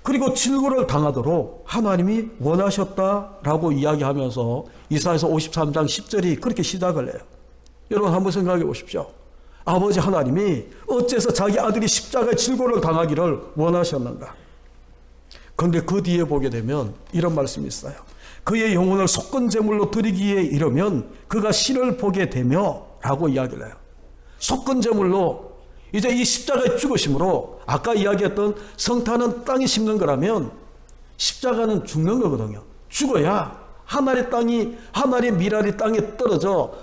그리고 질고를 당하도록 하나님이 원하셨다라고 이야기하면서 이사야서 53장 10절이 그렇게 시작을 해요. 여러분 한번 생각해 보십시오. 아버지 하나님이 어째서 자기 아들이 십자가에 질고를 당하기를 원하셨는가? 그런데 그 뒤에 보게 되면 이런 말씀이 있어요. 그의 영혼을 속건 제물로 드리기에 이르면 그가 실을 보게 되며 라고 이야기를 해요. 속건 제물로 이제 이 십자가의 죽으심으로 아까 이야기했던 성탄은 땅에 심는 거라면 십자가는 죽는 거거든요. 죽어야 하나님의 미랄이 땅에 떨어져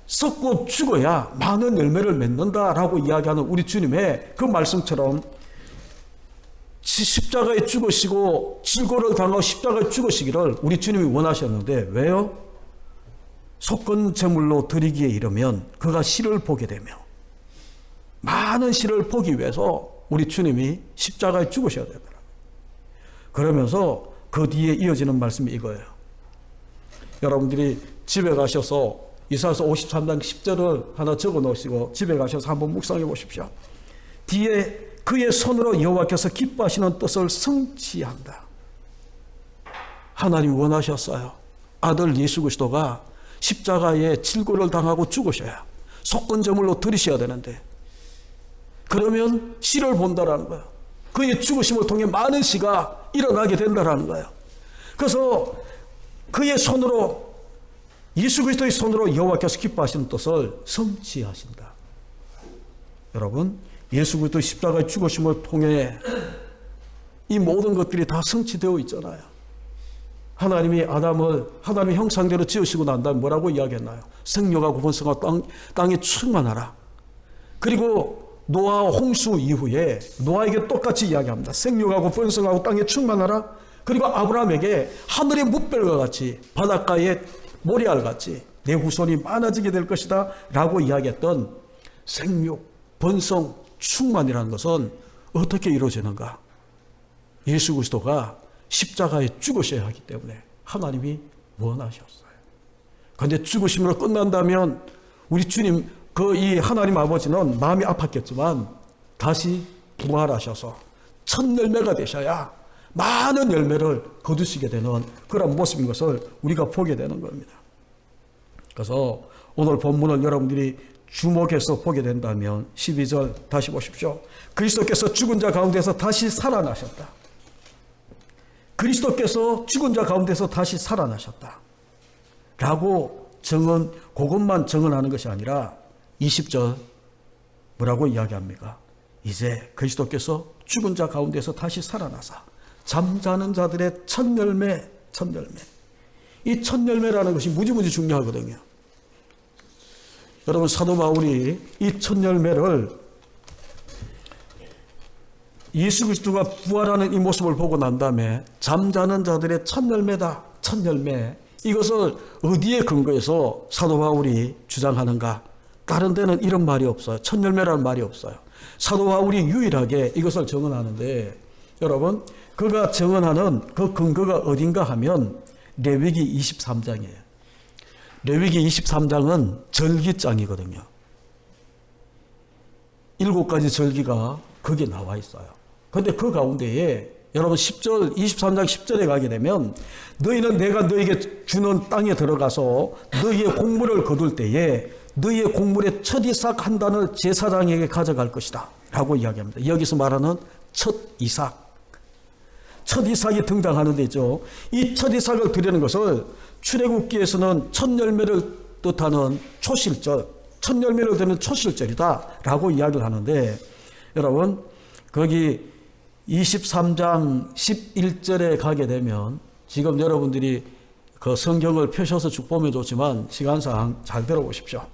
썩고 죽어야 많은 열매를 맺는다라고 이야기하는 우리 주님의 그 말씀처럼 십자가에 죽으시고 질고를 당하고 십자가에 죽으시기를 우리 주님이 원하셨는데 왜요? 속건 제물로 드리기에 이르면 그가 실을 보게 되며 많은 실을 보기 위해서 우리 주님이 십자가에 죽으셔야 되더라고요. 그러면서 그 뒤에 이어지는 말씀이 이거예요. 여러분들이 집에 가셔서 이사야서 53장 10절을 하나 적어 놓으시고 집에 가셔서 한번 묵상해 보십시오. 뒤에 그의 손으로 여호와께서 기뻐하시는 뜻을 성취한다. 하나님이 원하셨어요. 아들 예수 그리스도가 십자가에 질고를 당하고 죽으셔야 속건제물로 드리셔야 되는데 그러면 씨를 본다라는 거예요. 그의 죽으심을 통해 많은 씨가 일어나게 된다라는 거예요. 그래서 그의 손으로 예수 그리스도의 손으로 여호와께서 기뻐하시는 뜻을 성취하신다. 여러분 예수 그리스도의 십자가의 죽으심을 통해 이 모든 것들이 다 성취되어 있잖아요. 하나님이 아담을 하나님의 형상대로 지으시고 난 다음에 뭐라고 이야기했나요? 생육하고 번성하고 땅에 충만하라. 그리고 노아와 홍수 이후에 노아에게 똑같이 이야기합니다. 생육하고 번성하고 땅에 충만하라. 그리고 아브라함에게 하늘의 뭇별과 같이 바닷가의 모래알 같이 내 후손이 많아지게 될 것이다 라고 이야기했던 생육, 번성, 충만이라는 것은 어떻게 이루어지는가? 예수 그리스도가 십자가에 죽으셔야 하기 때문에 하나님이 원하셨어요. 그런데 죽으심으로 끝난다면 우리 주님 이 하나님 아버지는 마음이 아팠겠지만 다시 부활하셔서 첫 열매가 되셔야 많은 열매를 거두시게 되는 그런 모습인 것을 우리가 보게 되는 겁니다. 그래서 오늘 본문을 여러분들이 주목해서 보게 된다면 12절 다시 보십시오. 그리스도께서 죽은 자 가운데서 다시 살아나셨다. 그리스도께서 죽은 자 가운데서 다시 살아나셨다 라고 그것만 증언하는 것이 아니라 20절 뭐라고 이야기합니까? 이제 그리스도께서 죽은 자 가운데서 다시 살아나사 잠자는 자들의 첫 열매. 이 첫 열매라는 것이 무지무지 중요하거든요. 여러분, 사도 바울이 이 첫 열매를 예수 그리스도가 부활하는 이 모습을 보고 난 다음에 잠자는 자들의 첫 열매다. 첫 열매. 이것을 어디에 근거해서 사도 바울이 주장하는가? 다른 데는 이런 말이 없어요. 첫 열매라는 말이 없어요. 사도 바울이 유일하게 이것을 증언하는데 여러분, 그가 증언하는 그 근거가 어딘가 하면 레위기 23장이에요. 레위기 23장은 절기장이거든요. 7가지 절기가 거기에 나와 있어요. 그런데 그 가운데에 여러분 10절, 23장 10절에 가게 되면 너희는 내가 너희에게 주는 땅에 들어가서 너희의 곡물을 거둘 때에 너희의 곡물의 첫 이삭 한 단을 제사장에게 가져갈 것이다 라고 이야기합니다. 여기서 말하는 첫 이삭. 첫 이삭이 등장하는 데죠. 이 첫 이삭을 드리는 것을 출애굽기에서는 첫 열매를 뜻하는 초실절, 첫 열매를 드리는 초실절이다 라고 이야기를 하는데 여러분 거기 23장 11절에 가게 되면 지금 여러분들이 그 성경을 펴셔서 쭉 보면 좋지만 시간상 잘 들어보십시오.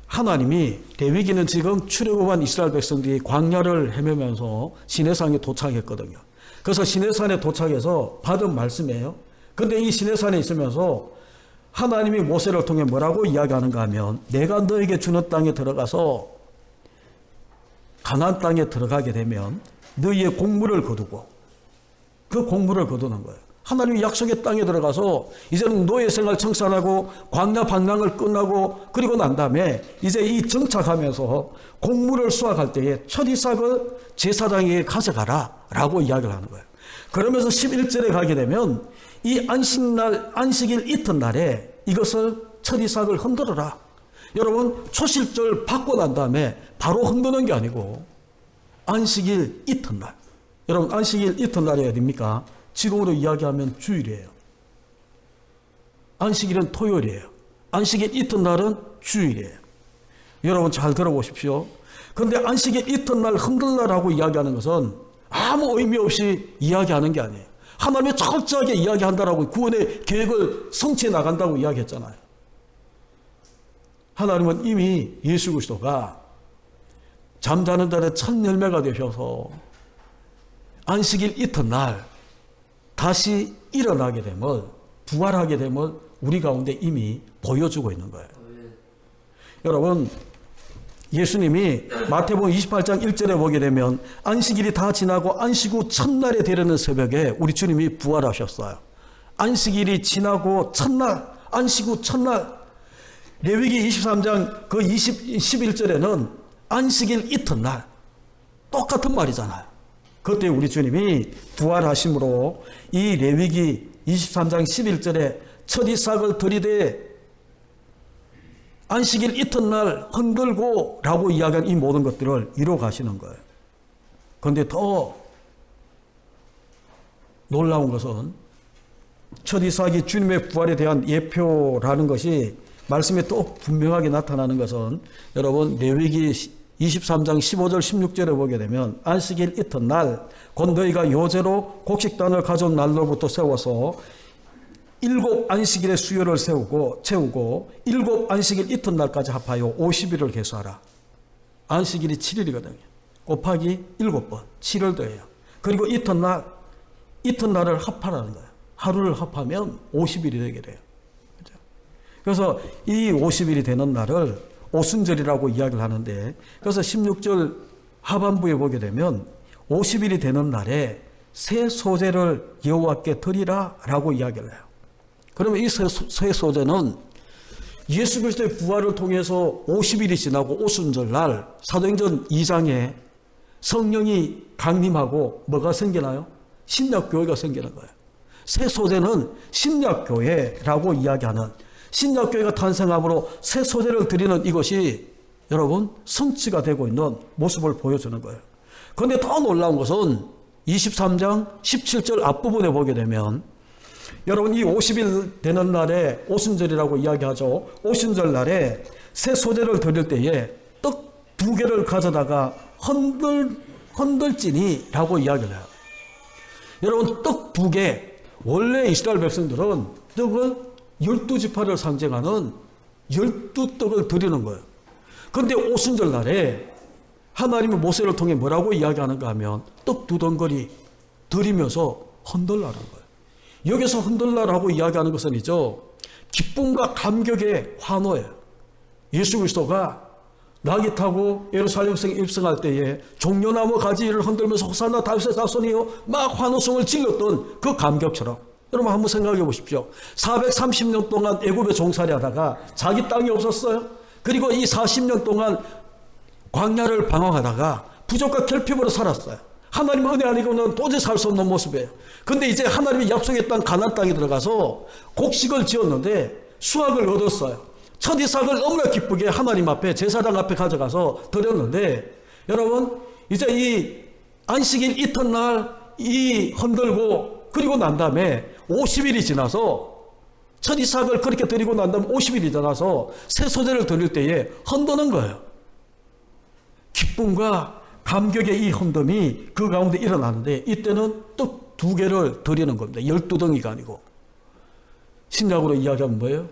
하나님이 레위기는 지금 출애굽한 이스라엘 백성들이 광야를 헤매면서 시내산에 도착했거든요. 그래서 시내산에 도착해서 받은 말씀이에요. 그런데 이 시내산에 있으면서 하나님이 모세를 통해 뭐라고 이야기하는가 하면 내가 너에게 주는 땅에 들어가서 가나안 땅에 들어가게 되면 너희의 곡물을 거두고 그 곡물을 거두는 거예요. 하나님이 약속의 땅에 들어가서 이제는 노예 생활 청산하고 광야 방랑을 끝나고 그리고 난 다음에 이제 이 정착하면서 곡물을 수확할 때에 첫 이삭을 제사장에게 가져가라 라고 이야기를 하는 거예요. 그러면서 11절에 가게 되면 이 안식일 이튿날에 이것을 첫 이삭을 흔들어라. 여러분 초실절 받고 난 다음에 바로 흔드는 게 아니고 안식일 이튿날. 여러분 안식일 이튿날이 어딥니까? 지금으로 이야기하면 주일이에요. 안식일은 토요일이에요. 안식일 이튿날은 주일이에요. 여러분 잘 들어보십시오. 그런데 안식일 이튿날 흔들라라고 이야기하는 것은 아무 의미 없이 이야기하는 게 아니에요. 하나님이 철저하게 이야기한다라고 구원의 계획을 성취해 나간다고 이야기했잖아요. 하나님은 이미 예수 그리스도가 잠자는 자의 첫 열매가 되셔서 안식일 이튿날 다시 일어나게 됨을 부활하게 됨을 우리 가운데 이미 보여주고 있는 거예요. 여러분 예수님이 마태복음 28장 1절에 보게 되면 안식일이 다 지나고 안식 후 첫날에 되려는 새벽에 우리 주님이 부활하셨어요. 안식일이 지나고 첫날, 안식 후 첫날. 레위기 23장 그 11절에는 안식일 이튿날 똑같은 말이잖아요. 그때 우리 주님이 부활하심으로 이 레위기 23장 11절에 첫 이삭을 들이되 안식일 이튿날 흔들고 라고 이야기한 이 모든 것들을 이루어 가시는 거예요. 그런데 더 놀라운 것은 첫 이삭이 주님의 부활에 대한 예표라는 것이 말씀에 또 분명하게 나타나는 것은 여러분 레위기 23장 15절 16절에 보게 되면 안식일 이튿날 곧 너희가 요제로 곡식단을 가져온 날로부터 세워서 7 안식일의 수요를 채우고 7 안식일 이튿날까지 합하여 50일을 계수하라. 안식일이 7일이거든요. 곱하기 7번 7을 더해요. 그리고 이튿날 이튿날을 합하라는 거예요. 하루를 합하면 50일이 되게 돼요. 그죠? 그래서 이 50일이 되는 날을 오순절이라고 이야기를 하는데, 그래서 16절 하반부에 보게 되면 50일이 되는 날에 새 소재를 여호와께 드리라 라고 이야기를 해요. 그러면 이 새 소재는 예수 그리스도의 부활을 통해서 50일이 지나고 오순절날 사도행전 2장에 성령이 강림하고 뭐가 생기나요? 신약교회가 생기는 거예요. 새 소재는 신약교회라고 이야기하는, 신약교회가 탄생함으로 새 소재를 드리는 이것이 여러분 성취가 되고 있는 모습을 보여주는 거예요. 그런데 더 놀라운 것은 23장 17절 앞부분에 보게 되면, 여러분 이 50일 되는 날에 오순절이라고 이야기하죠. 오순절 날에 새 소재를 드릴 때에 떡 2개를 가져다가 흔들지니 라고 이야기를 해요. 여러분 떡 2개, 원래 이스라엘 백성들은 떡을 12지파를 상징하는 12떡을 드리는 거예요. 그런데 오순절 날에 하나님이 모세를 통해 뭐라고 이야기하는가 하면 떡 2덩거리 드리면서 흔들라는 거예요. 여기서 흔들라라고 이야기하는 것은 기쁨과 감격의 환호예요. 예수 그리스도가 나귀 타고 예루살렘에 입성할 때에 종려나무 가지를 흔들면서 호산나 다윗의 자손이요 막 환호성을 질렀던 그 감격처럼, 여러분 한번 생각해 보십시오. 430년 동안 애굽에 종살이 하다가 자기 땅이 없었어요. 그리고 이 40년 동안 광야를 방황하다가 부족과 결핍으로 살았어요. 하나님의 은혜 아니고는 도저히 살 수 없는 모습이에요. 근데 이제 하나님이 약속했던 가나안 땅에 들어가서 곡식을 지었는데 수확을 얻었어요. 첫 이삭을 너무나 기쁘게 하나님 앞에, 제사장 앞에 가져가서 드렸는데, 여러분 이제 이 안식일 이튿날 이 흔들고 그리고 난 다음에 50일이 지나서 첫 이삭을 그렇게 드리고 난 다음에 50일이 지나서 새 소재를 드릴 때에 흔드는 거예요. 기쁨과 감격의 이 흔듦이 그 가운데 일어나는데, 이때는 떡 2개를 드리는 겁니다. 12덩이가 아니고. 신약으로 이야기하면 뭐예요?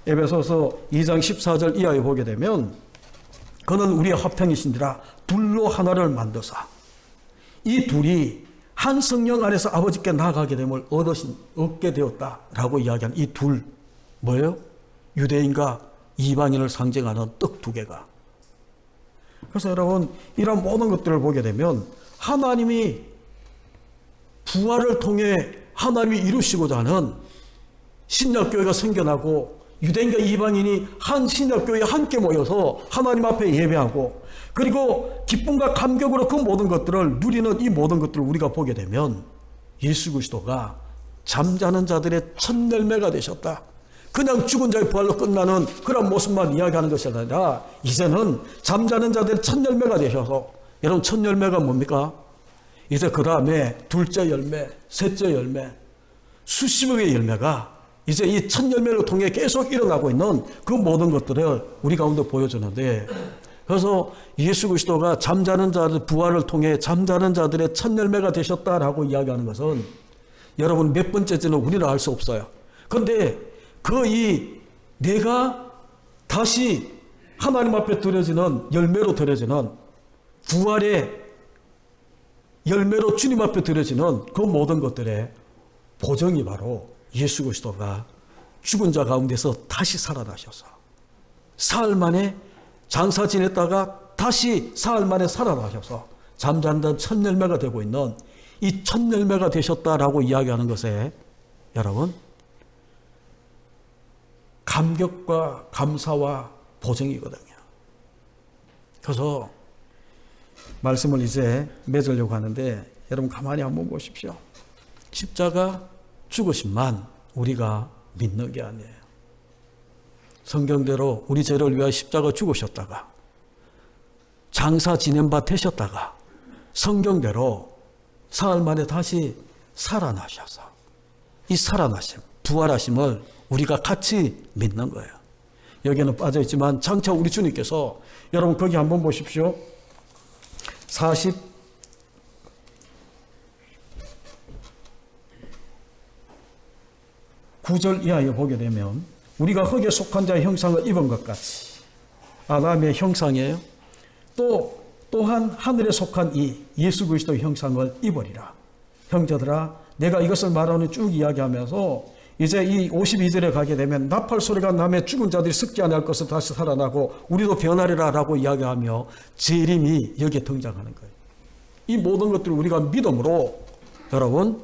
에베소서 2장 14절 이하에 보게 되면, 그는 우리의 화평이신지라 둘로 하나를 만드사 이 둘이 한 성령 안에서 아버지께 나아가게 됨을 얻게 되었다라고 이야기하는 이 둘, 뭐예요? 유대인과 이방인을 상징하는 떡 2개가. 그래서 여러분 이런 모든 것들을 보게 되면 하나님이 부활을 통해 하나님이 이루시고자 하는 신약교회가 생겨나고, 유대인과 이방인이 한 신약교회에 함께 모여서 하나님 앞에 예배하고, 그리고 기쁨과 감격으로 그 모든 것들을 누리는 이 모든 것들을 우리가 보게 되면, 예수 그리스도가 잠자는 자들의 첫 열매가 되셨다. 그냥 죽은 자의 부활로 끝나는 그런 모습만 이야기하는 것이 아니라, 이제는 잠자는 자들의 첫 열매가 되셔서, 여러분 첫 열매가 뭡니까? 이제 그 다음에 둘째 열매, 셋째 열매, 수십억의 열매가 이제 이 첫 열매를 통해 계속 일어나고 있는 그 모든 것들을 우리 가운데 보여주는데, 그래서 예수 그리스도가 잠자는 자들 부활을 통해 잠자는 자들의 첫 열매가 되셨다라고 이야기하는 것은, 여러분 몇 번째지는 우리는 알 수 없어요. 그런데 내가 다시 하나님 앞에 드려지는 열매로 드려지는, 부활의 열매로 주님 앞에 드려지는 그 모든 것들의 보정이 바로 예수 그리스도가 죽은 자 가운데서 다시 살아나셔서 사흘 만에 장사 지냈다가 다시 사흘 만에 살아나셔서 잠자는 첫 열매가 되고 있는 이 첫 열매가 되셨다라고 이야기하는 것에, 여러분 감격과 감사와 보정이거든요. 그래서 말씀을 이제 맺으려고 하는데, 여러분 가만히 한번 보십시오. 십자가 죽으심만 우리가 믿는 게 아니에요. 성경대로 우리 죄를 위하여 십자가 죽으셨다가, 장사 지낸 바 되셨다가, 성경대로 사흘 만에 다시 살아나셔서 이 살아나심, 부활하심을 우리가 같이 믿는 거예요. 여기는 빠져있지만 장차 우리 주님께서, 여러분 거기 한번 보십시오. 49절 이하에 보게 되면, 우리가 흙에 속한 자의 형상을 입은 것 같이, 아담의 형상이에요. 또한 하늘에 속한 이 예수 그리스도의 형상을 입으리라. 형제들아, 내가 이것을 말하는 쭉 이야기하면서 이제 이 52절에 가게 되면 나팔 소리가 나며 죽은 자들이 썩지 아니할 것을 다시 살아나고 우리도 변하리라 라고 이야기하며 재림이 여기에 등장하는 거예요. 이 모든 것들을 우리가 믿음으로 여러분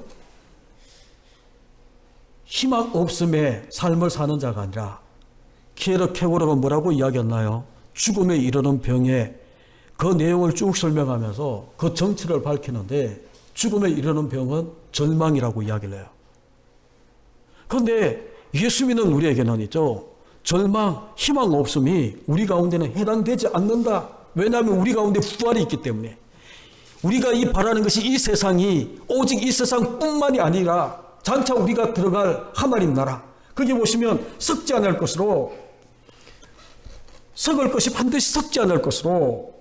희망 없음의 삶을 사는 자가 아니라 키에르 케고르가 뭐라고 이야기했나요? 죽음에 이르는 병에 그 내용을 쭉 설명하면서 그 정체를 밝히는데 죽음에 이르는 병은 절망이라고 이야기를 해요. 그런데 예수 믿는 우리에게는 있죠. 절망, 희망 없음이 우리 가운데는 해당되지 않는다. 왜냐하면 우리 가운데 부활이 있기 때문에. 우리가 이 바라는 것이 이 세상이 오직 이 세상뿐만이 아니라 장차 우리가 들어갈 하나님 나라. 거기 보시면 썩지 않을 것으로 썩을 것이 반드시 썩지 않을 것으로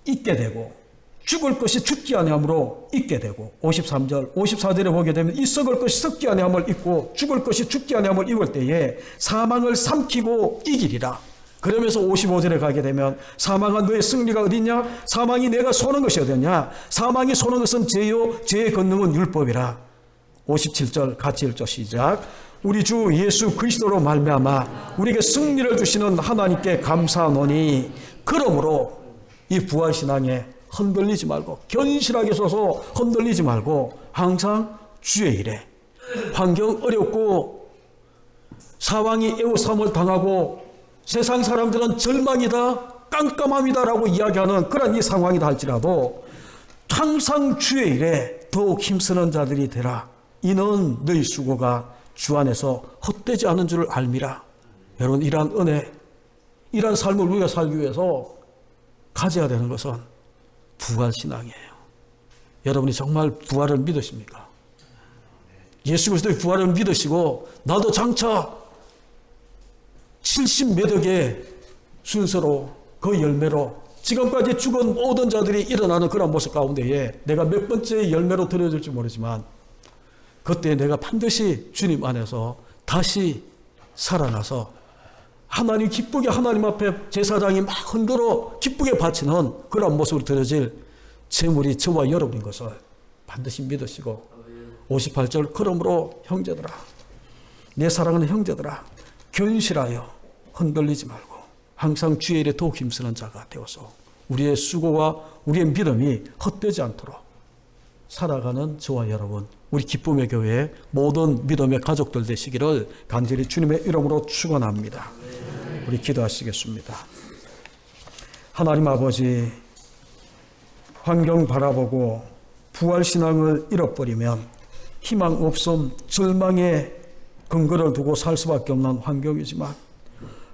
있게 되고 죽을 것이 죽지 아니함으로 있게 되고 53절, 54절에 보게 되면 이 썩을 것이 썩지 아니함을 입고 죽을 것이 죽지 아니함을 입을 때에 사망을 삼키고 이기리라. 그러면서 55절에 가게 되면 사망아 너의 승리가 어디냐? 사망이 내가 소는 것이 어디냐? 사망이 소는 것은 죄요 죄의 권능은 율법이라. 57절 같이 읽죠. 시작. 우리 주 예수 그리스도로 말미암아 우리에게 승리를 주시는 하나님께 감사하노니 그러므로 이 부활신앙에 흔들리지 말고 견실하게 서서 흔들리지 말고 항상 주의 일에 환경 어렵고 사왕이 애워싸움을 당하고 세상 사람들은 절망이다 깜깜함이다라고 이야기하는 그런 이 상황이다 할지라도 항상 주의 일에 더욱 힘쓰는 자들이 되라. 이는 너희 수고가 주 안에서 헛되지 않은 줄을 알미라. 여러분 이러한 은혜 이러한 삶을 우리가 살기 위해서 가져야 되는 것은 부활신앙이에요. 여러분이 정말 부활을 믿으십니까? 예수 그리스도의 부활을 믿으시고 나도 장차 70몇 억의 순서로 그 열매로 지금까지 죽은 모든 자들이 일어나는 그런 모습 가운데에 내가 몇 번째 열매로 드려질지 모르지만 그때 내가 반드시 주님 안에서 다시 살아나서 하나님 기쁘게 하나님 앞에 제사장이 막 흔들어 기쁘게 바치는 그런 모습으로 드려질 제물이 저와 여러분인 것을 반드시 믿으시고 58절 그러므로 형제들아 내 사랑하는 형제들아 견실하여 흔들리지 말고 항상 주의 일에 더욱 힘쓰는 자가 되어서 우리의 수고와 우리의 믿음이 헛되지 않도록 살아가는 저와 여러분 우리 기쁨의 교회 모든 믿음의 가족들 되시기를 간절히 주님의 이름으로 축원합니다. 우리 기도하시겠습니다. 하나님 아버지 환경 바라보고 부활신앙을 잃어버리면 희망 없음 절망의 근거를 두고 살 수밖에 없는 환경이지만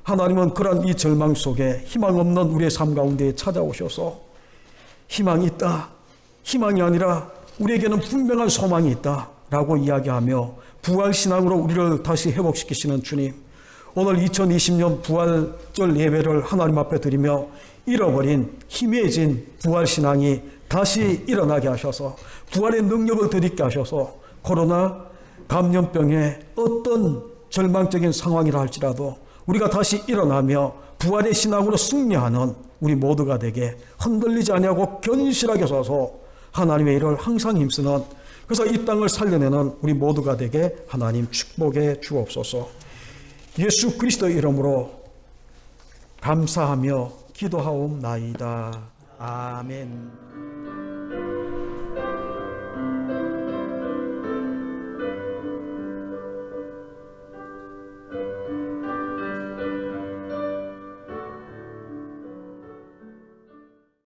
하나님은 그런 이 절망 속에 희망 없는 우리의 삶 가운데 찾아오셔서 희망이 있다. 희망이 아니라 우리에게는 분명한 소망이 있다라고 이야기하며 부활신앙으로 우리를 다시 회복시키시는 주님 오늘 2020년 부활절 예배를 하나님 앞에 드리며 잃어버린 희미해진 부활신앙이 다시 일어나게 하셔서 부활의 능력을 드리게 하셔서 코로나 감염병의 어떤 절망적인 상황이라 할지라도 우리가 다시 일어나며 부활의 신앙으로 승리하는 우리 모두가 되게 흔들리지 아니하고 견실하게 서서 하나님의 일을 항상 힘쓰는 그래서 이 땅을 살려내는 우리 모두가 되게 하나님 축복해 주옵소서. 예수 그리스도의 이름으로 감사하며 기도하옵나이다. 아멘.